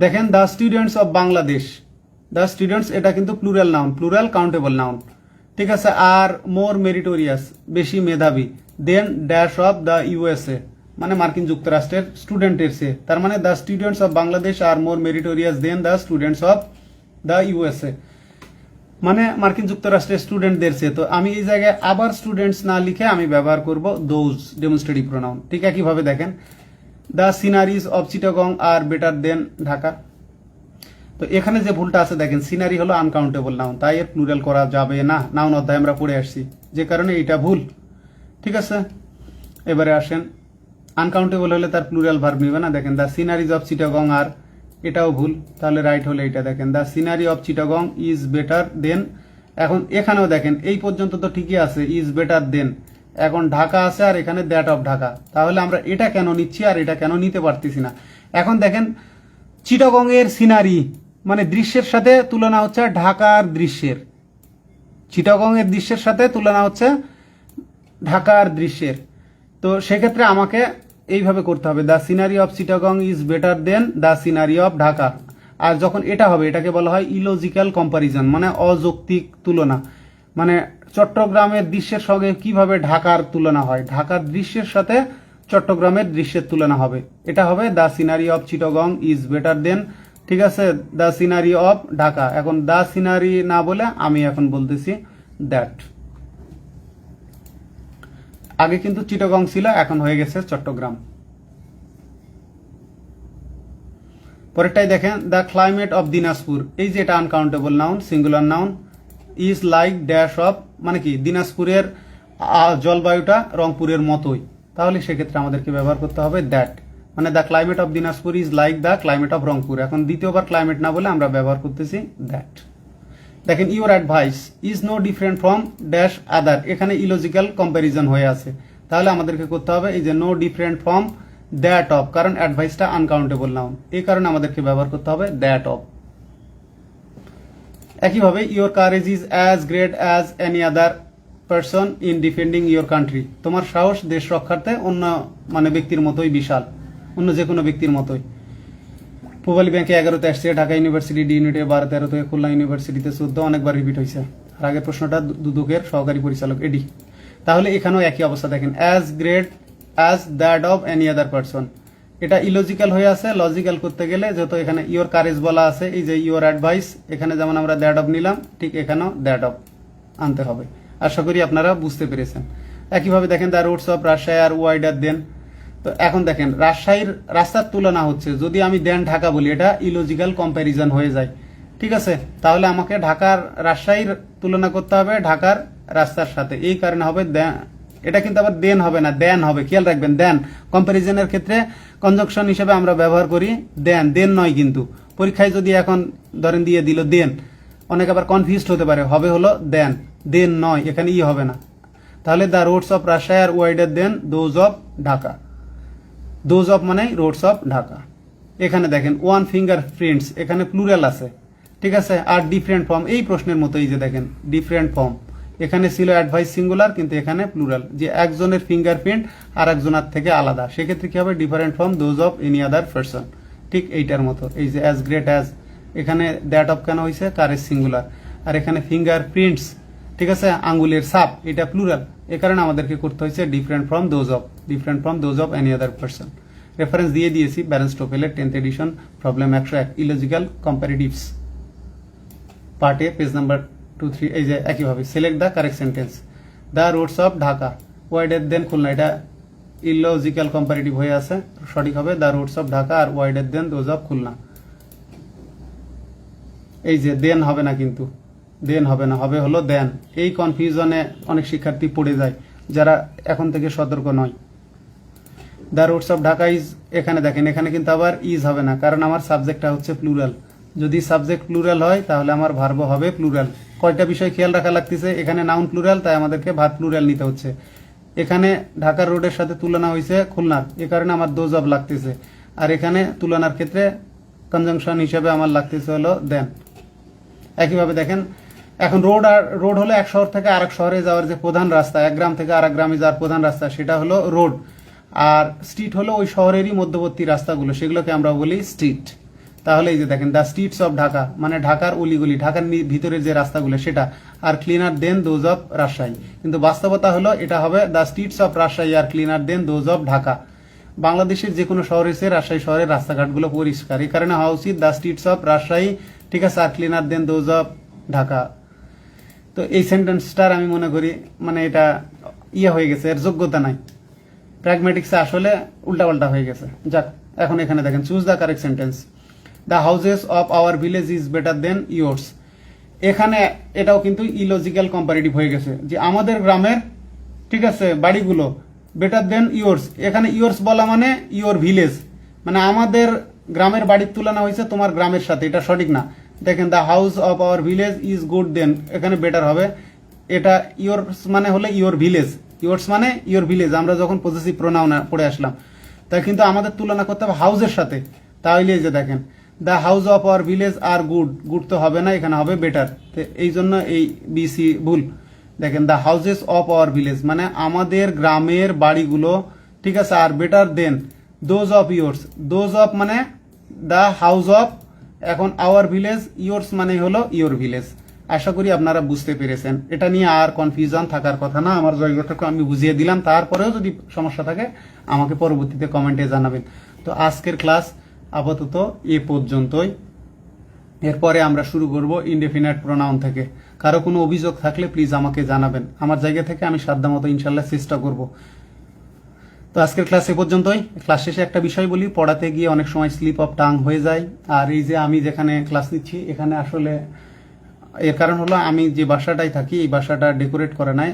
দেখেন the students of Bangladesh, the students এটা কিন্তু plural noun, plural countable noun, ঠিক আছে। আর মোর মেরিটোরিয়াস বেশি মেধাবী, than dash of the USA মানে মার্কিন যুক্তরাষ্ট্রের স্টুডেন্টের সে, তার মানে the students of Bangladesh are more meritorious than the students of the USA মানে মার্কিন যুক্তরাষ্ট্রের স্টুডেন্টদের সে। তো আমি এই জায়গায় আবার স্টুডেন্টস না লিখে আমি ব্যবহার করব দোজ ডেমনস্ট্রেটিভ প্রোনাউন। ঠিক একইভাবে দেখেন the sceneries of Chittagong are better than Dhaka. তো এখানে যে ভুলটা আছে দেখেন, সিনারি হলো আনকাউন্টেবল নাউন, তাই এর প্লুরাল করা যাবে না, নাউন অধ্যায় আমরা পড়ে আসছি, যে কারণে এটা ভুল। ঠিক আছে, এবারে আসেন আনকাউন্টেবল হলে তার প্লুরাল ভার্ব নিবে না। দেখেন দ্য সিনারিজ অফ চিটাগং আর, এটাও ভুল, তাহলে রাইট হলে এটা। দেখেন the scenery of Chittagong is better দেন, এখন এখানেও দেখেন এই পর্যন্ত তো ঠিকই আছে ইজ বেটার দেন, এখন ঢাকা আছে আর এখানে দ্যাট অফ ঢাকা, তাহলে আমরা এটা কেন নিচ্ছি আর এটা কেন নিতে পারতেছি না। এখন দেখেন চিটাগং এর সিনারি মানে দৃশ্যের সাথে তুলনা হচ্ছে ঢাকার দৃশ্যের, চিটাগং এর দৃশ্যের সাথে তুলনা হচ্ছে ঢাকার দৃশ্যের। তো সেক্ষেত্রে আমাকে এইভাবে করতে হবে, the scenery of Chittagong is better than the scenery of Dhaka. আর যখন এটা হবে এটাকে বলা হয় ইলজিক্যাল কম্পারিজন মানে অযৌক্তিক তুলনা, মানে চট্টগ্রামের দৃশ্যের সঙ্গে কিভাবে ঢাকার তুলনা হয়, ঢাকার দৃশ্যের সাথে চট্টগ্রামের দৃশ্যের তুলনা হবে, এটা হবে the scenery of Chittagong is better দেন, ঠিক আছে, দ্য সিনারি অফ ঢাকা। এখন দ্য সিনারি না বলে আমি এখন বলতেছি দ্যাট। আগে কিন্তু চিটাগং ছিল, এখন হয়ে গেছে চট্টগ্রাম। পরেরটাই দেখেন দ্য ক্লাইমেট অফ দিনাজপুর, এই যে এটা uncountable noun singular noun, is like dash of মানে কি দিনাজপুরের জলবায়ুটা রংপুরের মতোই, তাহলে সেক্ষেত্রে আমাদেরকে ব্যবহার করতে হবে দ্যাট, মানে the climate of Dinajpur is like the climate of Rangpur. এখন দ্বিতীয়বার ক্লাইমেট না বলে আমরা ব্যবহার করতেছি দ্যাট। দেখেন your advice is no different from dash other, এখানে ইলজিক্যাল কম্প্যারিজন হয়ে আছে, তাহলে আমাদেরকে করতে হবে এই যে no different from that of, কারণ অ্যাডভাইসটা আনকাউন্টেবল নাউন, এই কারণে আমাদেরকে ব্যবহার করতে হবে দ্যাট অফ। একইভাবে your courage is as great as any other person in defending your country, তোমার সাহস দেশ রক্ষার্থে অন্য মানে ব্যক্তির মতোই বিশাল, অন্য যে কোনো ব্যক্তির মতোই। পূবালী ব্যাংকে 11তে আসছে, ঢাকা ইউনিভার্সিটি ডি ইউনিটে 12-13 থেকে, খুলনা ইউনিভার্সিটিতে 14, অনেকবার রিপিট হয়েছে। আর আগের প্রশ্নটা দুদকের সহকারী পরিচালক এডি, তাহলে এখানেও একই অবস্থা। দেখেন as great as that of any other person, এটা ইলজিক্যাল হয়ে আছে, লজিক্যাল করতে গেলে যেহেতু এখানে ইওর কারেজ বলা আছে, এই যে ইওর অ্যাডভাইস এখানে যেমন আমরা দ্যাট অফ নিলাম, ঠিক এখানেও দ্যাট অফ আনতে হবে। আশা করি আপনারা বুঝতে পেরেছেন। একইভাবে দেখেন the roads of Rajshahi are wider than, তো এখন দেখেন রাজশাহীর রাস্তার তুলনা হচ্ছে, যদি আমি দেন ঢাকা বলি এটা ইলজিক্যাল কম্প্যারিজন হয়ে যায়, ঠিক আছে, তাহলে আমাকে ঢাকার রাজশাহীর তুলনা করতে হবে ঢাকার রাস্তার সাথে, এই কারণে হবে এটা কিন্তু আবার দেন হবে না, দেন হবে, খেয়াল রাখবেন। দেন কম্প্যারিজনের ক্ষেত্রে কনজাংশন হিসেবে আমরা ব্যবহার করি দেন, দেন নয় কিন্তু। পরীক্ষায় যদি এখন ধরেন দিয়ে দিল দেন, অনেক আবার কনফিউজড হতে পারে, হবে হলো দেন, দেন নয়, এখানে ই হবে না। তাহলে the roads of Rajshahi are wider than those of Dhaka, those of মানে রোডস অফ ঢাকা। এখানে দেখেন ওয়ান ফিঙ্গার প্রিন্টস, এখানে প্লুরাল আছে, ঠিক আছে, আর ডিফারেন্ট ফর্ম এই প্রশ্নের মতো, এই যে দেখেন ডিফারেন্ট ফর্ম, এখানে ছিল অ্যাডভাইস সিঙ্গুলার কিন্তু এখানে প্লুরাল, যে একজনের ফিঙ্গারপ্রিন্ট আর একজনের থেকে আলাদা, সেক্ষেত্রে কি হবে different form those of any other person, ঠিক এইটার মতো। এই যে অ্যাজ গ্রেট অ্যাজ, এখানে দ্যাট অফ কেন হয়েছে, কারেজ সিঙ্গুলার, আর এখানে ফিঙ্গারপ্রিন্টস, ঠিক আছে, আঙ্গুলের ছাপ, এটা প্লুরাল, এ কারণে আমাদেরকে করতে হয়েছে different from those of any other person. Reference দিয়ে দিয়েছি ব্যারেন্স টোফেলের 10th edition problem 101 illogical comparatives part A page number 2-3। এই যে একইভাবে select the correct sentence, the roads of Dhaka wider than Khulna, এটা ইলজিক্যাল কম্পারেটিভ হয়ে আছে, সঠিক হবে the roads of Dhaka are wider than those of Khulna. এই যে দেন হবে না, কিন্তু দেন হবে না, হবে হলো দেন। এই কনফিউশনে অনেক শিক্ষার্থী পড়ে যায় যারা এখন থেকে সতর্ক নয়। The roads of Dhaka is, এখানে দেখেন এখানে কিন্তু আবার ইজ হবে না, কারণ আমার সাবজেক্টটা হচ্ছে প্লুরাল, যদি সাবজেক্ট প্লুরাল হয় তাহলে আমার ভার্ব হবে প্লুরাল। কয়টা বিষয় খেয়াল রাখা লাগতেছে, এখানে নাউন প্লুরাল, তাই আমাদেরকে ভার্ব প্লুরাল নিতে হচ্ছে। এখানে ঢাকার রোডের সাথে তুলনা হয়েছে খুলনার, এ কারণে আমার দোজ অফ লাগতেছে। আর এখানে তুলনার ক্ষেত্রে কনজাংশন হিসেবে আমার লাগতেছে হলো দেন। একইভাবে দেখেন, এখন রোড হলো এক শহর থেকে আরেক শহরে যাওয়ার যে প্রধান রাস্তা, এক গ্রাম থেকে আরেক গ্রামে যাওয়ার প্রধান রাস্তা, সেটা হলো রোড। আর স্ট্রিট হলো ওই শহরেরই মধ্যবর্তী রাস্তাগুলো, সেগুলোকে আমরা বলি স্ট্রিট। তাহলে এই যে দেখেন, দ্য স্ট্রিটস অফ ঢাকা মানে ঢাকার অলিগলি, ঢাকার ভিতরের যে রাস্তাগুলো সেটা, are cleaner than those of Rajshahi. কিন্তু বাস্তবতা হলো এটা হবে the streets of Rajshahi are cleaner than those of Dhaka. বাংলাদেশের যে কোনো শহরে এসে রাজশাহী শহরের রাস্তাঘাটগুলো পরিষ্কার, এই কারণে হওয়া উচিত দ্য স্ট্রিটস অফ রাজশাহী, ঠিক আছে, are cleaner than those of Dhaka. তো এই সেন্টেন্সটার আমি মনে করি মানে এটা হয়ে গেছে, এর যোগ্যতা নাই, প্র্যাগমেটিক্সে আসলে উল্টাপাল্টা হয়ে গেছে। যাক, এখন এখানে দেখেন, choose the correct sentence. The houses of our village is better then yours. এখানে এটাও কিন্তু ইলজিক্যাল কম্পারেটিভ হয়ে গেছে, যে আমাদের গ্রামের, ঠিক আছে, বাড়িগুলো বেটার দেন ইয়োর্স। এখানে ইয়োর্স বলা মানে ইয়োর ভিলেজ, মানে আমাদের গ্রামের বাড়ির তুলনা হয়েছে তোমার গ্রামের সাথে, এটা সঠিক না। দেখেন, the house of our village is good than, এখানে বেটার হবে। এটা ইয়োর্স মানে হলে ইয়োর ভিলেজ, ইয়োর্স মানে ইয়োর ভিলেজ, আমরা যখন পজেসিভ প্রোনাউন পড়ে আসলাম, তাই কিন্তু আমাদের তুলনা করতে হবে হাউসের সাথে। তাহলে এই যে দেখেন, the house of our village are good, good তো হবে না, এখানে হবে বেটার। এই জন্য এই বিসি ভুল। দেখেন, the houses of our village মানে আমাদের গ্রামের বাড়িগুলো, ঠিক আছে, are better than those of yours. Those of মানে দ্য হাউস অফ, এখন আওয়ার ভিলেজ, ইয়োর্স মানে হলো ইয়োর ভিলেজ। আশা করি আপনারা বুঝতে পেরেছেন, এটা নিয়ে আর কনফিউশন থাকার কথা না। আমার জায়গাটাকে আমি বুঝিয়ে দিলাম, তারপরেও যদি সমস্যা থাকে আমাকে পরবর্তীতে কমেন্টে জানাবেন। তো আজকের ক্লাস আপাতত এ পর্যন্তই। এরপরে আমরা শুরু করব ইনডেফিনাইট প্রোনাউন থেকে। কারো কোনো অভিযোগ থাকলে প্লিজ আমাকে জানাবেন, আমার জায়গা থেকে আমি সাধ্যমতো ইনশাল্লাহ চেষ্টা করব। তো আজকের ক্লাস এ পর্যন্তই। ক্লাস শেষে একটা বিষয় বলি, পড়াতে গিয়ে অনেক সময় স্লিপ অফ টাং হয়ে যায়। আর এই যে আমি যেখানে ক্লাস নিচ্ছি, এখানে আসলে এর কারণ হলো আমি যে বাসাটায় থাকি, এই বাসাটা ডেকোরেট করে নাই।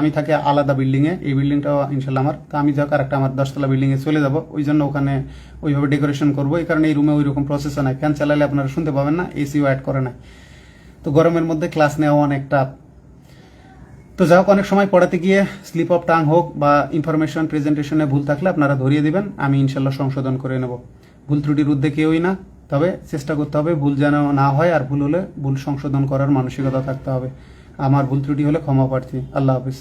আমি থাকি আলাদা বিল্ডিংয়ে, এই বিল্ডিংটাও ইনশাল্লাহ আমার। তো আমি যাক আরেকটা আমার 10তলা বিল্ডিংয়ে চলে যাব, ওই জন্য ওখানে ওইভাবে ডেকোরেশন করবো। এই কারণে এই রুমে ওই রকম প্রসেসও নাই, ফ্যান চালালে আপনারা শুনতে পাবেন না, এসিও অ্যাড করে নাই। তো গরমের মধ্যে ক্লাস নেওয়া অনেক টাফ। তো যাই হোক, অনেক সময় পড়াতে গিয়ে স্লিপ অফ টাং হোক বা ইনফরমেশন প্রেজেন্টেশনে ভুল থাকলে আপনারা ধরিয়ে দিবেন, আমি ইনশাল্লাহ সংশোধন করে নেব। ভুল ত্রুটির ঊর্ধ্বে কেউই না, তবে চেষ্টা করতে হবে ভুল যেন না হয়, আর ভুল হলে ভুল সংশোধন করার মানসিকতা থাকতে হবে। আমার ভুল ত্রুটি হলে ক্ষমা প্রার্থী। আল্লাহ হাফিজ।